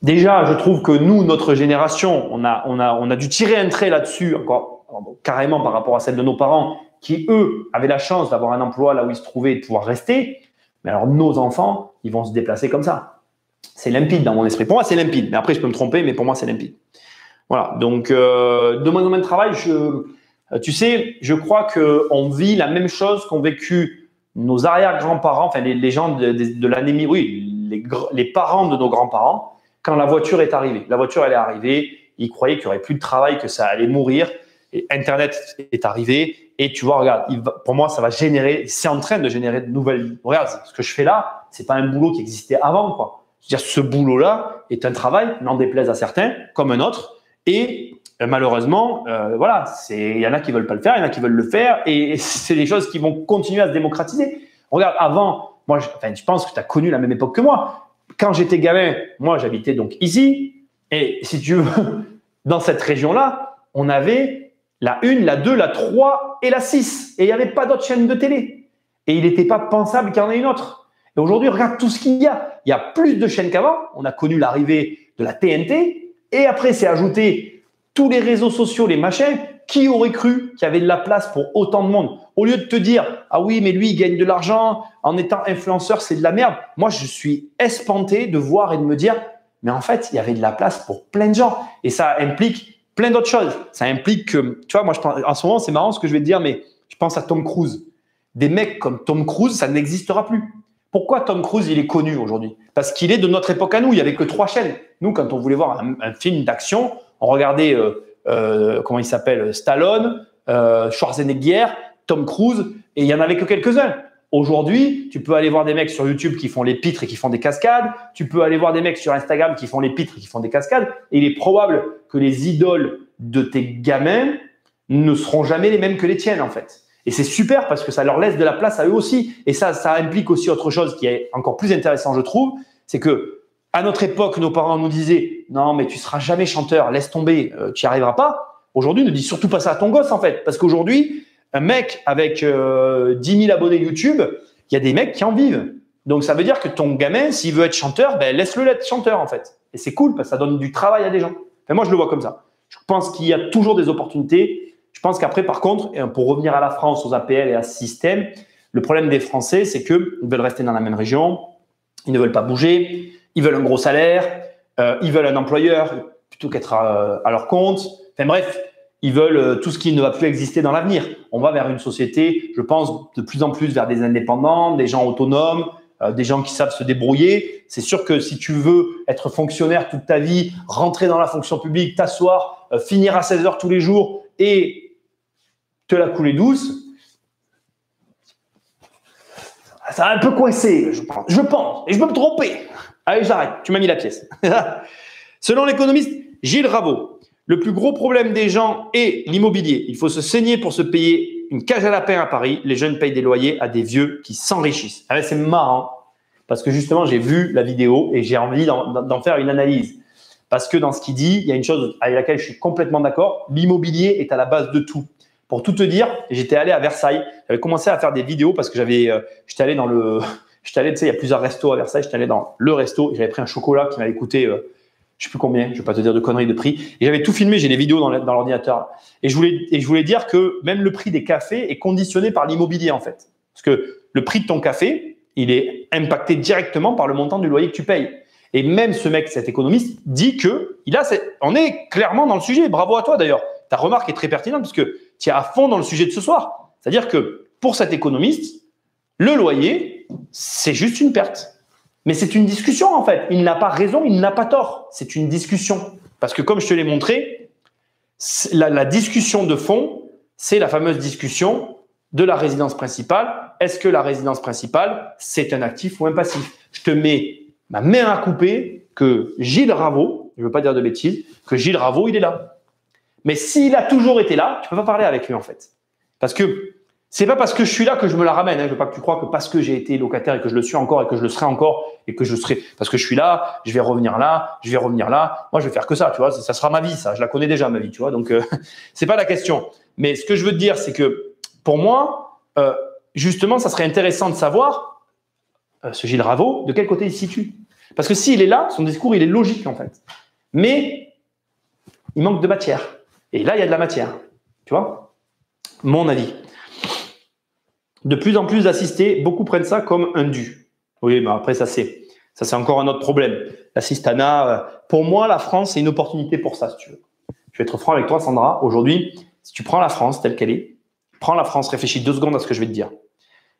déjà, je trouve que nous, notre génération, on a dû tirer un trait là-dessus, encore carrément par rapport à celle de nos parents, qui, eux, avaient la chance d'avoir un emploi là où ils se trouvaient et de pouvoir rester. Mais alors, nos enfants, ils vont se déplacer comme ça. C'est limpide dans mon esprit. Pour moi, c'est limpide. Mais après, je peux me tromper, mais pour moi, c'est limpide. Voilà. Donc, de moins en moins de travail, tu sais, je crois qu'on vit la même chose qu'ont vécu nos arrière-grands-parents, enfin, les gens de l'anémie, oui, les parents de nos grands-parents, quand la voiture est arrivée. La voiture, elle est arrivée. Ils croyaient qu'il n'y aurait plus de travail, que ça allait mourir. Et Internet est arrivé. Et tu vois, regarde, pour moi, ça va générer, c'est en train de générer de nouvelles. Regarde, ce que je fais là, c'est pas un boulot qui existait avant, quoi. C'est-à-dire, ce boulot-là est un travail, n'en déplaise à certains, comme un autre. Et malheureusement, voilà, il y en a qui veulent pas le faire, il y en a qui veulent le faire. Et c'est des choses qui vont continuer à se démocratiser. Regarde, avant, moi, je pense que tu as connu la même époque que moi. Quand j'étais gamin, moi, j'habitais donc ici. Et si tu veux, dans cette région-là, on avait la 1, la 2, la 3 et la 6. Et il n'y avait pas d'autres chaînes de télé. Et il n'était pas pensable qu'il y en ait une autre. Et aujourd'hui, regarde tout ce qu'il y a. Il y a plus de chaînes qu'avant. On a connu l'arrivée de la TNT. Et après, c'est ajouté tous les réseaux sociaux, les machins. Qui aurait cru qu'il y avait de la place pour autant de monde? Au lieu de te dire, ah oui, mais lui, il gagne de l'argent en étant influenceur, c'est de la merde. Moi, je suis espanté de voir et de me dire, mais en fait, il y avait de la place pour plein de gens. Et ça implique plein d'autres choses. Ça implique que, tu vois, moi, en ce moment, c'est marrant ce que je vais te dire, mais je pense à Tom Cruise. Des mecs comme Tom Cruise, ça n'existera plus. Pourquoi Tom Cruise, il est connu aujourd'hui? Parce qu'il est de notre époque à nous. Il n'y avait que 3 chaînes. Nous, quand on voulait voir un film d'action, on regardait, comment il s'appelle, Stallone, Schwarzenegger, Tom Cruise, et il n'y en avait que quelques-uns. Aujourd'hui, tu peux aller voir des mecs sur YouTube qui font les pitres et qui font des cascades. Tu peux aller voir des mecs sur Instagram qui font les pitres et qui font des cascades. Et il est probable que les idoles de tes gamins ne seront jamais les mêmes que les tiennes, en fait. Et c'est super parce que ça leur laisse de la place à eux aussi. Et ça implique aussi autre chose qui est encore plus intéressant, je trouve. C'est que à notre époque, nos parents nous disaient « Non, mais tu seras jamais chanteur, laisse tomber, tu n'y arriveras pas ». Aujourd'hui, ne dis surtout pas ça à ton gosse, en fait. Parce qu'aujourd'hui, un mec avec 10 000 abonnés YouTube, il y a des mecs qui en vivent. Donc, ça veut dire que ton gamin, s'il veut être chanteur, ben, laisse-le être chanteur, en fait. Et c'est cool parce que ça donne du travail à des gens. Enfin, moi, je le vois comme ça. Je pense qu'il y a toujours des opportunités. Je pense qu'après, par contre, pour revenir à la France, aux APL et à ce système, le problème des Français, c'est qu'ils veulent rester dans la même région, ils ne veulent pas bouger, ils veulent un gros salaire, ils veulent un employeur plutôt qu'être à leur compte. Enfin bref, ils veulent tout ce qui ne va plus exister dans l'avenir. On va vers une société, je pense, de plus en plus vers des indépendants, des gens autonomes, des gens qui savent se débrouiller. C'est sûr que si tu veux être fonctionnaire toute ta vie, rentrer dans la fonction publique, t'asseoir, finir à 16 heures tous les jours et te la couler douce, ça va un peu coincer, je pense. Et je peux me tromper. Allez, j'arrête. Tu m'as mis la pièce. Selon l'économiste Gilles Raveau, le plus gros problème des gens est l'immobilier. Il faut se saigner pour se payer une cage à lapin à Paris. Les jeunes payent des loyers à des vieux qui s'enrichissent. Ah, c'est marrant parce que justement, j'ai vu la vidéo et j'ai envie d'en faire une analyse. Parce que dans ce qu'il dit, il y a une chose avec laquelle je suis complètement d'accord. L'immobilier est à la base de tout. Pour tout te dire, j'étais allé à Versailles. J'avais commencé à faire des vidéos parce que j'étais allé tu sais, il y a plusieurs restos à Versailles. J'étais allé dans le resto et j'avais pris un chocolat qui m'avait coûté, je sais plus combien, je vais pas te dire de conneries de prix. Et j'avais tout filmé, j'ai des vidéos dans l'ordinateur. Et je voulais dire que même le prix des cafés est conditionné par l'immobilier, en fait. Parce que le prix de ton café, il est impacté directement par le montant du loyer que tu payes. Et même ce mec, cet économiste, dit que on est clairement dans le sujet. Bravo à toi d'ailleurs. Ta remarque est très pertinente parce que tu es à fond dans le sujet de ce soir. C'est-à-dire que pour cet économiste, le loyer, c'est juste une perte. Mais c'est une discussion en fait. Il n'a pas raison, il n'a pas tort. C'est une discussion. Parce que comme je te l'ai montré, la discussion de fond, c'est la fameuse discussion de la résidence principale. Est-ce que la résidence principale, c'est un actif ou un passif? Je te mets ma main à couper que Gilles Raveau, je ne veux pas dire de bêtises, que Gilles Raveau, il est là. Mais s'il a toujours été là, tu ne peux pas parler avec lui en fait. Parce que c'est pas parce que je suis là que je me la ramène. Je veux pas que tu crois que parce que j'ai été locataire et que je le suis encore et que je le serai encore et que je serai parce que je suis là, je vais revenir là, je vais revenir là. Moi, je vais faire que ça, tu vois. Ça sera ma vie, ça. Je la connais déjà ma vie, tu vois. Donc, c'est pas la question. Mais ce que je veux te dire, c'est que pour moi, justement, ça serait intéressant de savoir ce Gilles Raveau de quel côté il se situe. Parce que s'il est là, son discours, il est logique en fait. Mais il manque de matière. Et là, il y a de la matière. Tu vois? Mon avis. De plus en plus d'assistés, beaucoup prennent ça comme un dû. Oui, mais après, ça c'est encore un autre problème. L'assistanat, pour moi, la France, c'est une opportunité pour ça, si tu veux. Je vais être franc avec toi, Sandra. Aujourd'hui, si tu prends la France telle qu'elle est, prends la France, réfléchis 2 secondes à ce que je vais te dire.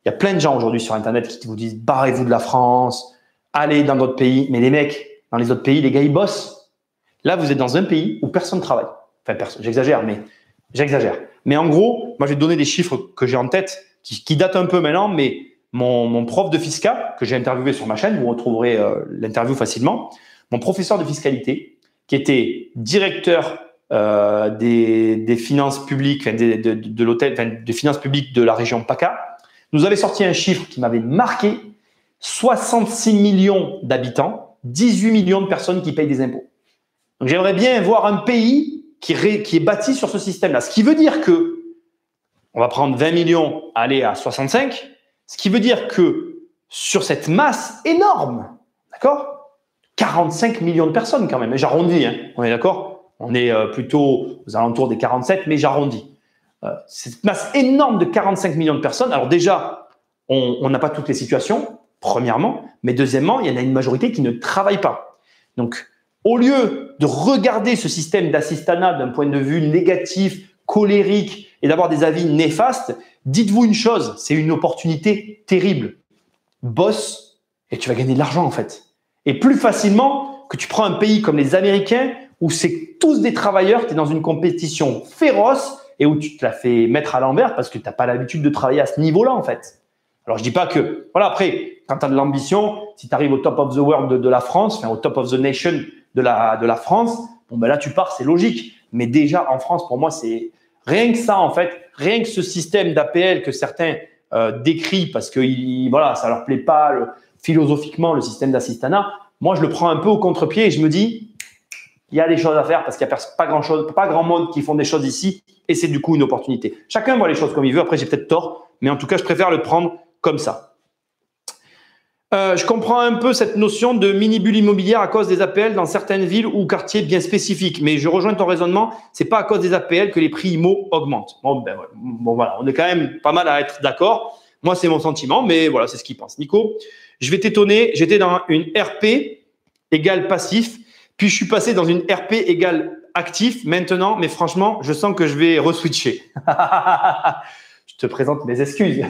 Il y a plein de gens aujourd'hui sur Internet qui vous disent « barrez-vous de la France, allez dans d'autres pays ». Mais les mecs, dans les autres pays, les gars, ils bossent. Là, vous êtes dans un pays où personne ne travaille. Enfin, j'exagère, mais en gros, moi, je vais te donner des chiffres que j'ai en tête qui datent un peu maintenant, mais mon prof de fiscal, que j'ai interviewé sur ma chaîne, vous retrouverez l'interview facilement, mon professeur de fiscalité, qui était directeur des finances publiques, de l'hôtel, des finances publiques de la région PACA, nous avait sorti un chiffre qui m'avait marqué: 66 millions d'habitants, 18 millions de personnes qui payent des impôts. Donc, j'aimerais bien voir un pays qui est bâti sur ce système-là. Ce qui veut dire que on va prendre 20 millions, aller à 65, ce qui veut dire que sur cette masse énorme, d'accord, 45 millions de personnes quand même, j'arrondis, hein, on est d'accord? On est plutôt aux alentours des 47, mais j'arrondis. Cette masse énorme de 45 millions de personnes, alors déjà, on n'a pas toutes les situations, premièrement, mais deuxièmement, il y en a une majorité qui ne travaille pas. Donc, Au lieu de regarder ce système d'assistanat d'un point de vue négatif, colérique et d'avoir des avis néfastes, dites-vous une chose, c'est une opportunité terrible. Bosse et tu vas gagner de l'argent en fait. Et plus facilement que tu prends un pays comme les Américains où c'est tous des travailleurs, tu es dans une compétition féroce et où tu te la fais mettre à l'envers parce que tu n'as pas l'habitude de travailler à ce niveau-là en fait. Alors je dis pas que, voilà, après, quand tu as de l'ambition, si tu arrives au top of the world de la France, enfin au top of the nation de la France, bon ben là tu pars, c'est logique. Mais déjà en France, pour moi, c'est rien que ça en fait, rien que ce système d'APL que certains décrivent parce que voilà, ça leur plaît pas philosophiquement le système d'assistanat. Moi, je le prends un peu au contre-pied et je me dis, il y a des choses à faire parce qu'il n'y a pas grand monde qui font des choses ici et c'est du coup une opportunité. Chacun voit les choses comme il veut. Après, j'ai peut-être tort, mais en tout cas, je préfère le prendre comme ça. Je comprends un peu cette notion de mini-bulle immobilière à cause des APL dans certaines villes ou quartiers bien spécifiques. Mais je rejoins ton raisonnement, c'est pas à cause des APL que les prix IMO augmentent. Bon, voilà, on est quand même pas mal à être d'accord. Moi, c'est mon sentiment, mais voilà, c'est ce qu'il pense. Nico, je vais t'étonner, j'étais dans une RP égale passif, puis je suis passé dans une RP égale actif maintenant, mais franchement, je sens que je vais reswitcher. Je te présente mes excuses.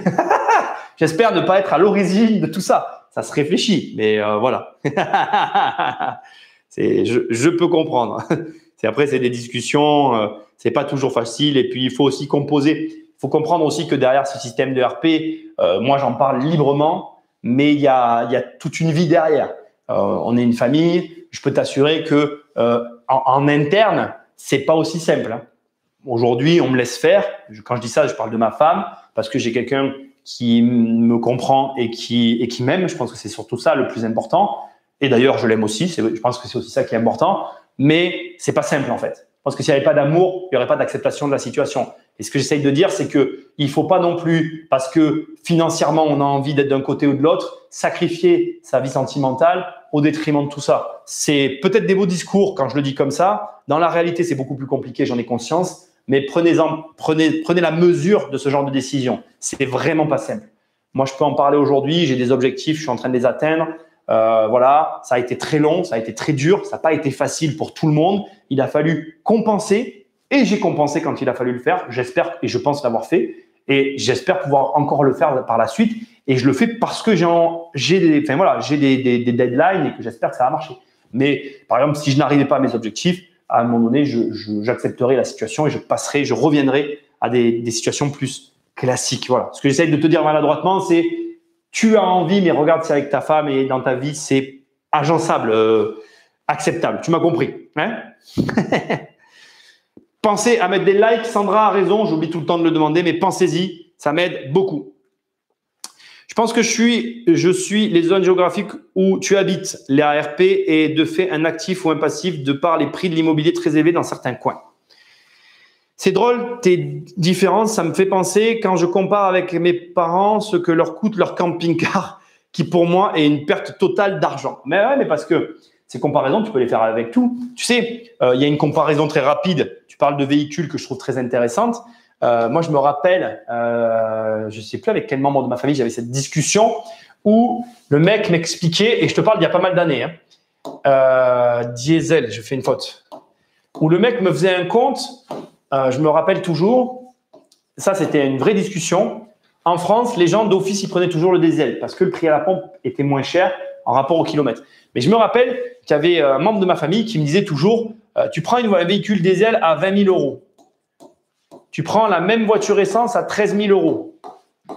J'espère ne pas être à l'origine de tout ça. Ça se réfléchit, mais voilà. Je peux comprendre. Après, c'est des discussions, c'est pas toujours facile. Et puis, il faut aussi composer. Il faut comprendre aussi que derrière ce système de RP, moi, j'en parle librement, mais il y a toute une vie derrière. On est une famille. Je peux t'assurer que en interne, c'est pas aussi simple. Hein. Aujourd'hui, on me laisse faire. Quand je dis ça, je parle de ma femme parce que j'ai quelqu'un qui me comprend et qui m'aime. Je pense que c'est surtout ça le plus important. Et d'ailleurs, je l'aime aussi. Je pense que c'est aussi ça qui est important. Mais c'est pas simple en fait. Je pense que s'il n'y avait pas d'amour, il n'y aurait pas d'acceptation de la situation. Et ce que j'essaye de dire, c'est que il faut pas non plus, parce que financièrement, on a envie d'être d'un côté ou de l'autre, sacrifier sa vie sentimentale au détriment de tout ça. C'est peut-être des beaux discours quand je le dis comme ça. Dans la réalité, c'est beaucoup plus compliqué, j'en ai conscience. Mais prenez la mesure de ce genre de décision. C'est vraiment pas simple. Moi, je peux en parler aujourd'hui. J'ai des objectifs, je suis en train de les atteindre. Voilà, ça a été très long, ça a été très dur, ça n'a pas été facile pour tout le monde. Il a fallu compenser et j'ai compensé quand il a fallu le faire. J'espère et je pense l'avoir fait et j'espère pouvoir encore le faire par la suite. Et je le fais parce que j'ai des deadlines et que j'espère que ça va marcher. Mais par exemple, si je n'arrivais pas à mes objectifs, à un moment donné, j'accepterai la situation et je reviendrai à des situations plus classiques. Voilà. Ce que j'essaie de te dire maladroitement, c'est tu as envie, mais regarde si avec ta femme et dans ta vie, c'est agençable, acceptable. Tu m'as compris, hein? Pensez à mettre des likes. Sandra a raison, j'oublie tout le temps de le demander, mais pensez-y, ça m'aide beaucoup. Je pense que je suis les zones géographiques où tu habites, les ARP, et de fait un actif ou un passif de par les prix de l'immobilier très élevés dans certains coins. C'est drôle, tes différences, ça me fait penser quand je compare avec mes parents ce que leur coûte leur camping-car, qui pour moi est une perte totale d'argent. Mais ouais, mais parce que ces comparaisons, tu peux les faire avec tout. Tu sais, il y a une comparaison très rapide. Tu parles de véhicules que je trouve très intéressante. Moi, je me rappelle, je ne sais plus avec quel membre de ma famille j'avais cette discussion où le mec m'expliquait, et je te parle d'il y a pas mal d'années, hein, diesel, je fais une faute, où le mec me faisait un compte, je me rappelle toujours, ça c'était une vraie discussion. En France, les gens d'office, ils prenaient toujours le diesel parce que le prix à la pompe était moins cher en rapport au kilomètre. Mais je me rappelle qu'il y avait un membre de ma famille qui me disait toujours, tu prends un véhicule diesel à 20 000 €. Tu prends la même voiture essence à 13 000 €.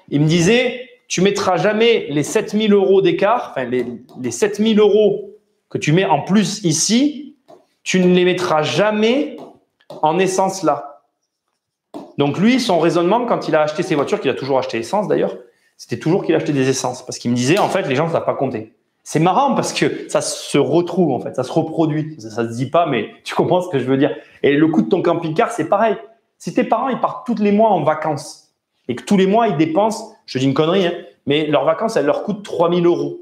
Il me disait, tu mettras jamais les 7 000 € d'écart, enfin les 7 000 € que tu mets en plus ici, tu ne les mettras jamais en essence là. Donc lui, son raisonnement, quand il a acheté ses voitures, qu'il a toujours acheté essence d'ailleurs, c'était toujours qu'il achetait des essences. Parce qu'il me disait, en fait, les gens ne savent pas compter. C'est marrant parce que ça se retrouve en fait, ça se reproduit. Ça se dit pas, mais tu comprends ce que je veux dire. Et le coût de ton camping-car, c'est pareil. Si tes parents, ils partent tous les mois en vacances et que tous les mois, ils dépensent, je dis une connerie, hein, mais leurs vacances, elles leur coûtent 3 000 €.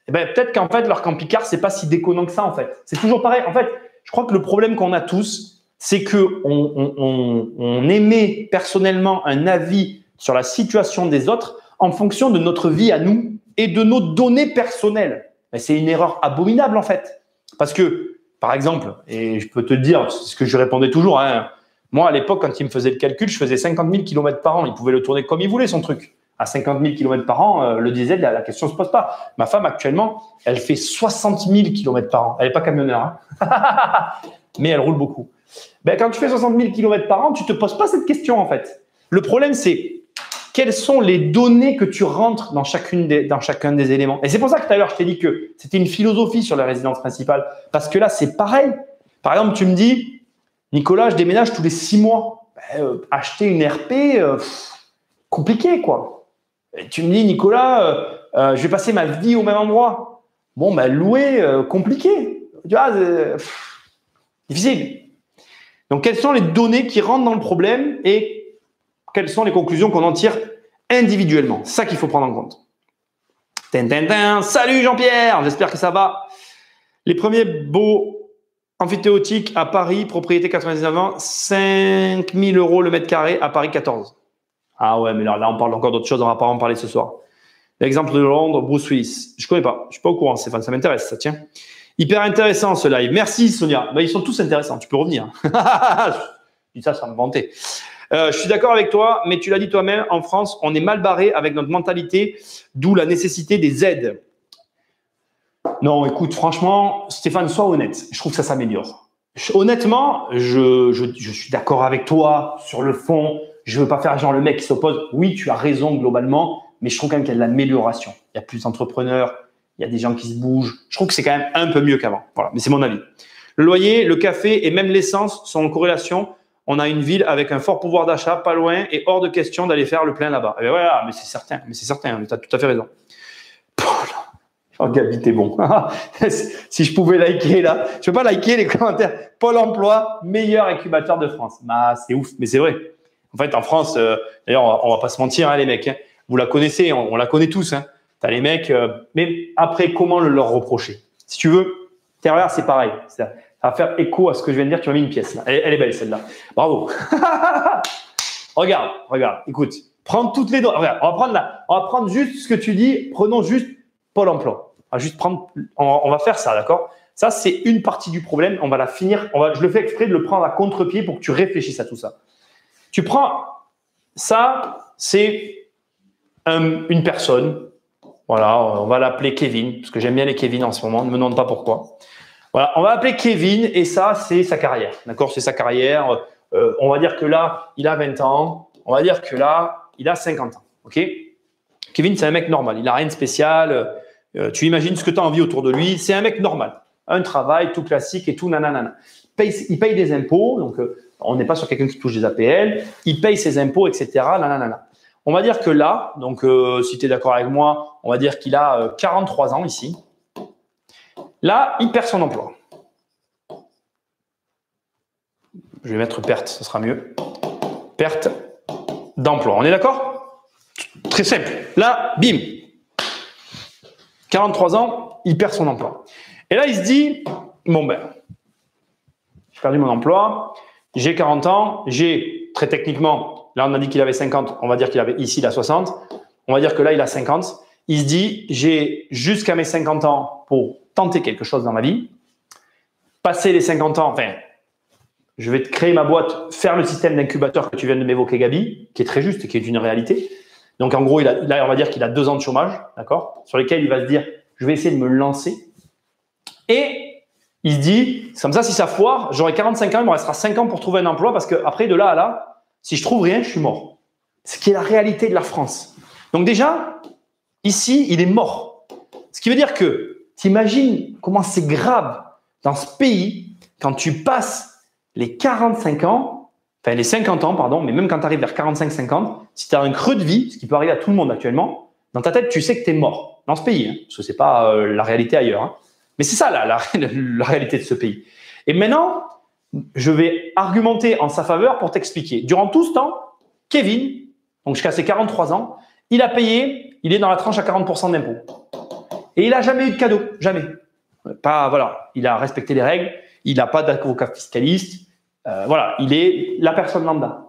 Eh ben, peut-être qu'en fait, leur camping-car, c'est pas si déconnant que ça, en fait. C'est toujours pareil. En fait, je crois que le problème qu'on a tous, c'est que on émet personnellement un avis sur la situation des autres en fonction de notre vie à nous et de nos données personnelles. Mais c'est une erreur abominable, en fait. Parce que, par exemple, et je peux te le dire, c'est ce que je répondais toujours, hein, moi, à l'époque, quand il me faisait le calcul, je faisais 50 000 km par an. Il pouvait le tourner comme il voulait, son truc. À 50 000 km par an, le diesel, la question ne se pose pas. Ma femme, actuellement, elle fait 60 000 km par an. Elle n'est pas camionneur, hein. Mais elle roule beaucoup. Ben, quand tu fais 60 000 km par an, tu ne te poses pas cette question, en fait. Le problème, c'est quelles sont les données que tu rentres dans chacun des éléments. Et c'est pour ça que tout à l'heure, je t'ai dit que c'était une philosophie sur la résidence principale. Parce que là, c'est pareil. Par exemple, tu me dis, Nicolas, je déménage tous les 6 mois. Acheter une RP, compliqué, quoi. Et tu me dis, Nicolas, je vais passer ma vie au même endroit. Bon, ben, louer, compliqué. Tu vois, difficile. Donc, quelles sont les données qui rentrent dans le problème et quelles sont les conclusions qu'on en tire individuellement? C'est ça qu'il faut prendre en compte. Salut Jean-Pierre, j'espère que ça va. Les premiers beaux amphithéotiques à Paris, propriété 99 ans, 5 000 € le mètre carré, à Paris 14. Ah ouais, mais là on parle encore d'autres choses, on va pas en parler ce soir. L'exemple de Londres, Bruce Willis. Je connais pas, je suis pas au courant, Stéphane, ça m'intéresse, ça tient. Hyper intéressant ce live. Merci Sonia. Ben, ils sont tous intéressants, tu peux revenir. Je dis ça me vanter. Je suis d'accord avec toi, mais tu l'as dit toi-même, en France, on est mal barré avec notre mentalité, d'où la nécessité des aides. Non, écoute, franchement, Stéphane, sois honnête. Je trouve que ça s'améliore. Honnêtement, je suis d'accord avec toi sur le fond. Je veux pas faire genre le mec qui s'oppose. Oui, tu as raison globalement, mais je trouve quand même qu'il y a de l'amélioration. Il y a plus d'entrepreneurs, il y a des gens qui se bougent. Je trouve que c'est quand même un peu mieux qu'avant. Voilà, mais c'est mon avis. Le loyer, le café et même l'essence sont en corrélation. On a une ville avec un fort pouvoir d'achat, pas loin, et hors de question d'aller faire le plein là-bas. Et bien voilà, mais c'est certain, tu as tout à fait raison. Oh, Gabi, t'es bon. Si je pouvais liker là, je ne peux pas liker les commentaires. Pôle emploi, meilleur incubateur de France. Bah, c'est ouf, mais c'est vrai. En fait, en France, d'ailleurs, on va pas se mentir, hein, les mecs. Hein, vous la connaissez, on la connaît tous. Hein. Tu as les mecs, mais après, comment le leur reprocher? Si tu veux, TERRER, c'est pareil. Ça va faire écho à ce que je viens de dire. Tu m'as mis une pièce. Là. Elle est belle, celle-là. Bravo. Regarde. Écoute, prends toutes les données. Regarde, on va prendre juste ce que tu dis. Prenons juste Pôle emploi. On va faire ça, d'accord? Ça, c'est une partie du problème. On va la finir. Je le fais exprès de le prendre à contre-pied pour que tu réfléchisses à tout ça. Tu prends ça, c'est une personne. Voilà, on va l'appeler Kevin, parce que j'aime bien les Kevin en ce moment. Ne me demande pas pourquoi. Voilà, on va l'appeler Kevin et ça, c'est sa carrière. D'accord? C'est sa carrière. On va dire que là, il a 20 ans. On va dire que là, il a 50 ans. OK? Kevin, c'est un mec normal. Il n'a rien de spécial. Tu imagines ce que tu as envie autour de lui. C'est un mec normal. Un travail tout classique et tout nanana. Il paye des impôts. Donc, on n'est pas sur quelqu'un qui touche des APL. Il paye ses impôts, etc. Nanana. On va dire que là, donc si tu es d'accord avec moi, on va dire qu'il a 43 ans ici. Là, il perd son emploi. Je vais mettre perte, ce sera mieux. Perte d'emploi. On est d'accord? Très simple. Là, bim. 43 ans, il perd son emploi. Et là, il se dit, bon ben, j'ai perdu mon emploi, j'ai 40 ans, j'ai très techniquement, là on a dit qu'il avait 50, on va dire qu'il avait ici, il a 60, on va dire que là, il a 50. Il se dit, j'ai jusqu'à mes 50 ans pour tenter quelque chose dans ma vie. Passer les 50 ans, enfin, je vais te créer ma boîte, faire le système d'incubateur que tu viens de m'évoquer, Gabi, qui est très juste et qui est une réalité. Donc, en gros, là, on va dire qu'il a 2 ans de chômage, d'accord, sur lesquels il va se dire, je vais essayer de me lancer. Et il se dit, comme ça, si ça foire, j'aurai 45 ans, il me restera 5 ans pour trouver un emploi parce qu'après, de là à là, si je trouve rien, je suis mort. Ce qui est la réalité de la France. Donc déjà, ici, il est mort. Ce qui veut dire que, t'imagines comment c'est grave dans ce pays quand tu passes les 45 ans, enfin les 50 ans, pardon, mais même quand tu arrives vers 45-50, si tu as un creux de vie, ce qui peut arriver à tout le monde actuellement, dans ta tête, tu sais que tu es mort dans ce pays, hein, parce que ce n'est pas la réalité ailleurs. Hein. Mais c'est ça la réalité de ce pays. Et maintenant, je vais argumenter en sa faveur pour t'expliquer. Durant tout ce temps, Kevin, donc jusqu'à ses 43 ans, il a payé, il est dans la tranche à 40% d'impôt. Et il n'a jamais eu de cadeau, jamais. Voilà, il a respecté les règles, il n'a pas d'avocat fiscaliste, voilà, il est la personne lambda.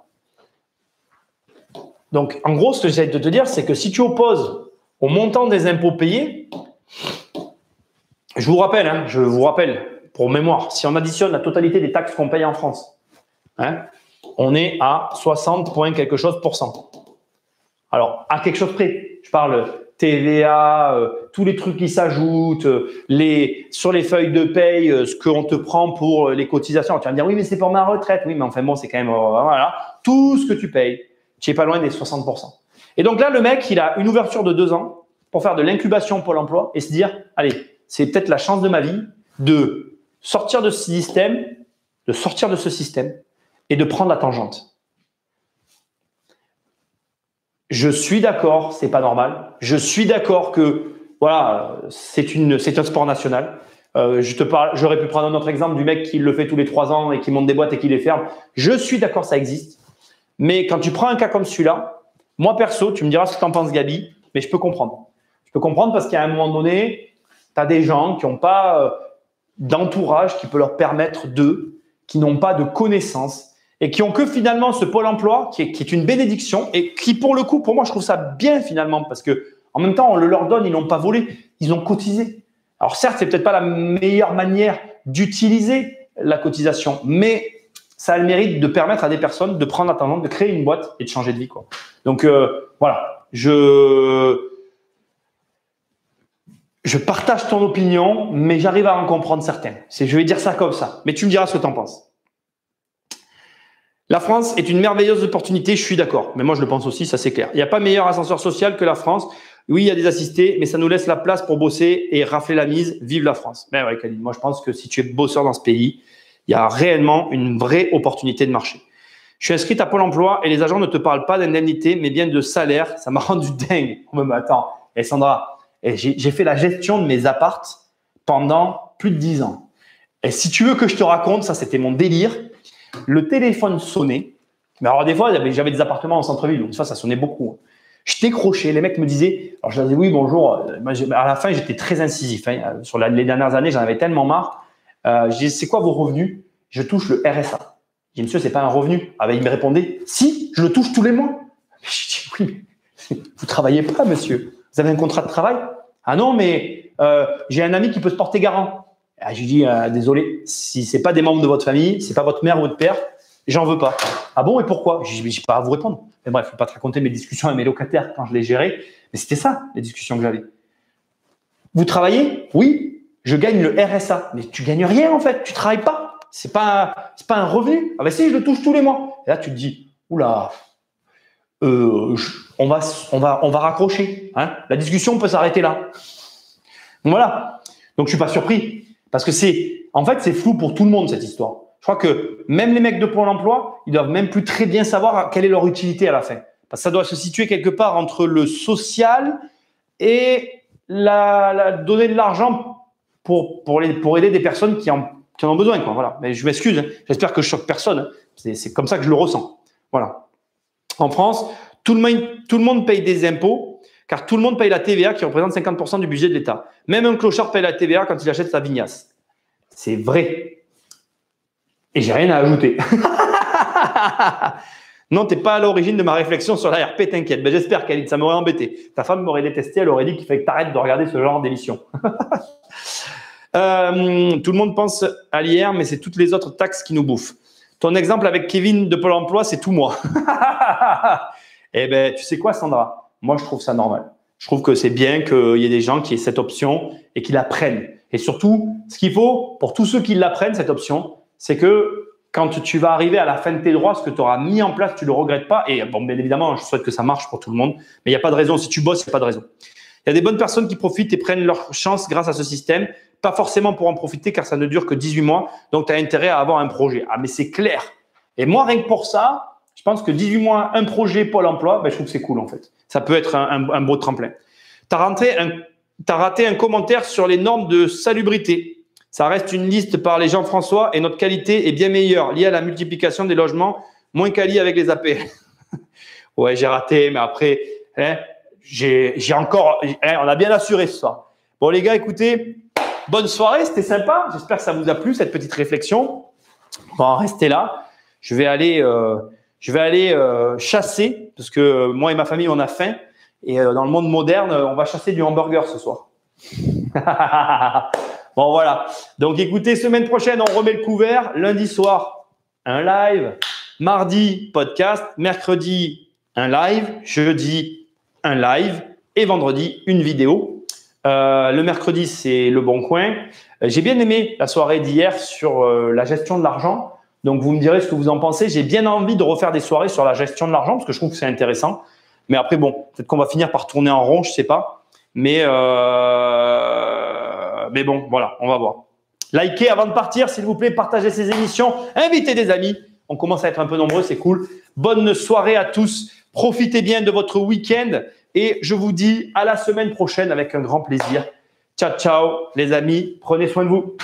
Donc, en gros, ce que j'essaie de te dire, c'est que si tu opposes au montant des impôts payés, je vous rappelle, pour mémoire, si on additionne la totalité des taxes qu'on paye en France, hein, on est à 60 point quelque chose %. Alors, à quelque chose près, je parle TVA, tous les trucs qui s'ajoutent, sur les feuilles de paye, ce qu'on te prend pour les cotisations. Tu vas me dire, oui, mais c'est pour ma retraite. Oui, mais enfin bon, c'est quand même, voilà, tout ce que tu payes, tu n'es pas loin des 60%. Et donc là, le mec, il a une ouverture de 2 ans pour faire de l'incubation Pôle emploi et se dire, allez, c'est peut-être la chance de ma vie de sortir de ce système, et de prendre la tangente. Je suis d'accord, c'est pas normal. Je suis d'accord que voilà, c'est un sport national. J'aurais pu prendre un autre exemple du mec qui le fait tous les 3 ans et qui monte des boîtes et qui les ferme. Je suis d'accord, ça existe. Mais quand tu prends un cas comme celui-là, moi perso, tu me diras ce que tu en penses, Gabi, mais je peux comprendre. Je peux comprendre parce qu'à un moment donné, tu as des gens qui n'ont pas d'entourage qui peut leur permettre qui n'ont pas de connaissances et qui ont que finalement ce Pôle emploi qui est une bénédiction et qui, pour le coup, pour moi, je trouve ça bien finalement parce que en même temps, on le leur donne, ils n'ont pas volé, ils ont cotisé. Alors certes, c'est peut-être pas la meilleure manière d'utiliser la cotisation, mais ça a le mérite de permettre à des personnes de prendre la tendance, de créer une boîte et de changer de vie, quoi. Donc voilà, je partage ton opinion, mais j'arrive à en comprendre certaines. Je vais dire ça comme ça, mais tu me diras ce que tu en penses. La France est une merveilleuse opportunité, je suis d'accord. Mais moi, je le pense aussi, ça c'est clair. Il n'y a pas meilleur ascenseur social que la France. Oui, il y a des assistés, mais ça nous laisse la place pour bosser et rafler la mise. Vive la France. Ben ouais, Khalid, moi je pense que si tu es bosseur dans ce pays, il y a réellement une vraie opportunité de marché. Je suis inscrite à Pôle emploi et les agents ne te parlent pas d'indemnité, mais bien de salaire. Ça m'a rendu dingue. Oh, mais attends, et Sandra, j'ai fait la gestion de mes appartes pendant plus de 10 ans. Et si tu veux que je te raconte, ça c'était mon délire. Le téléphone sonnait. Mais alors des fois, j'avais des appartements en centre-ville, donc ça sonnait beaucoup. Je décrochais, les mecs me disaient, alors je leur disais oui, bonjour. À la fin, j'étais très incisif. Hein. Sur les dernières années, j'en avais tellement marre. Je disais, c'est quoi vos revenus? Je touche le RSA. Je dis, monsieur, c'est pas un revenu. Ah ben, il me répondait, si, je le touche tous les mois. Je dis, oui, mais vous travaillez pas, monsieur. Vous avez un contrat de travail? Ah non, mais j'ai un ami qui peut se porter garant. Ah, je lui dis, désolé, si c'est pas des membres de votre famille, c'est pas votre mère ou votre père, j'en veux pas. Ah bon, et pourquoi? Je dis, j'ai pas à vous répondre. Mais bref, je ne vais pas te raconter mes discussions avec mes locataires quand je les gérais, mais c'était ça, les discussions que j'avais. Vous travaillez? Oui, je gagne le RSA. Mais tu gagnes rien en fait, tu travailles pas. C'est pas un revenu. Ah ben si, je le touche tous les mois. Et là, tu te dis, oula, on va raccrocher. Hein, la discussion peut s'arrêter là. Voilà. Donc, je suis pas surpris. Parce que en fait, c'est flou pour tout le monde, cette histoire. Je crois que même les mecs de Pôle emploi, ils doivent même plus très bien savoir quelle est leur utilité à la fin. Parce que ça doit se situer quelque part entre le social et donner de l'argent pour aider des personnes qui en ont besoin, quoi. Voilà. Mais je m'excuse, hein. J'espère que je choque personne. Hein. C'est comme ça que je le ressens. Voilà. En France, tout le monde paye des impôts, car tout le monde paye la TVA qui représente 50% du budget de l'État. Même un clochard paye la TVA quand il achète sa vignasse. C'est vrai. Et j'ai rien à ajouter. Non, t'es pas à l'origine de ma réflexion sur la RP, t'inquiète. Ben, j'espère, Khalid, ça m'aurait embêté. Ta femme m'aurait détesté, elle aurait dit qu'il fallait que t'arrêtes de regarder ce genre d'émission. Tout le monde pense à l'IR, mais c'est toutes les autres taxes qui nous bouffent. Ton exemple avec Kevin de Pôle emploi, c'est tout moi. Eh ben, tu sais quoi, Sandra? Moi, je trouve ça normal. Je trouve que c'est bien qu'il y ait des gens qui aient cette option et qui la prennent. Et surtout, ce qu'il faut, pour tous ceux qui la prennent, cette option, c'est que quand tu vas arriver à la fin de tes droits, ce que tu auras mis en place, tu le regrettes pas. Et bon, bien évidemment, je souhaite que ça marche pour tout le monde, mais il n'y a pas de raison. Si tu bosses, il n'y a pas de raison. Il y a des bonnes personnes qui profitent et prennent leur chance grâce à ce système. Pas forcément pour en profiter, car ça ne dure que 18 mois. Donc, tu as intérêt à avoir un projet. Ah, mais c'est clair. Et moi, rien que pour ça, je pense que 18 mois, un projet Pôle emploi, ben, je trouve que c'est cool en fait. Ça peut être un beau tremplin. Tu as raté un commentaire sur les normes de salubrité. Ça reste une liste par les Jean-François et notre qualité est bien meilleure, liée à la multiplication des logements, moins quali avec les APL. Ouais, j'ai raté, mais après, hein, j'ai encore, hein, on a bien assuré ce soir. Bon les gars, écoutez, bonne soirée, c'était sympa. J'espère que ça vous a plu cette petite réflexion. On va en rester là. Je vais aller chasser parce que moi et ma famille on a faim et dans le monde moderne, on va chasser du hamburger ce soir. Bon, voilà. Donc, écoutez, semaine prochaine, on remet le couvert. Lundi soir, un live. Mardi, podcast. Mercredi, un live. Jeudi, un live. Et vendredi, une vidéo. Le mercredi, c'est Le Bon Coin. J'ai bien aimé la soirée d'hier sur la gestion de l'argent. Donc, vous me direz ce que vous en pensez. J'ai bien envie de refaire des soirées sur la gestion de l'argent parce que je trouve que c'est intéressant. Mais après, bon, peut-être qu'on va finir par tourner en rond, je ne sais pas. Mais bon, voilà, on va voir. Likez avant de partir, s'il vous plaît. Partagez ces émissions. Invitez des amis. On commence à être un peu nombreux, c'est cool. Bonne soirée à tous. Profitez bien de votre week-end. Et je vous dis à la semaine prochaine avec un grand plaisir. Ciao, ciao, les amis. Prenez soin de vous.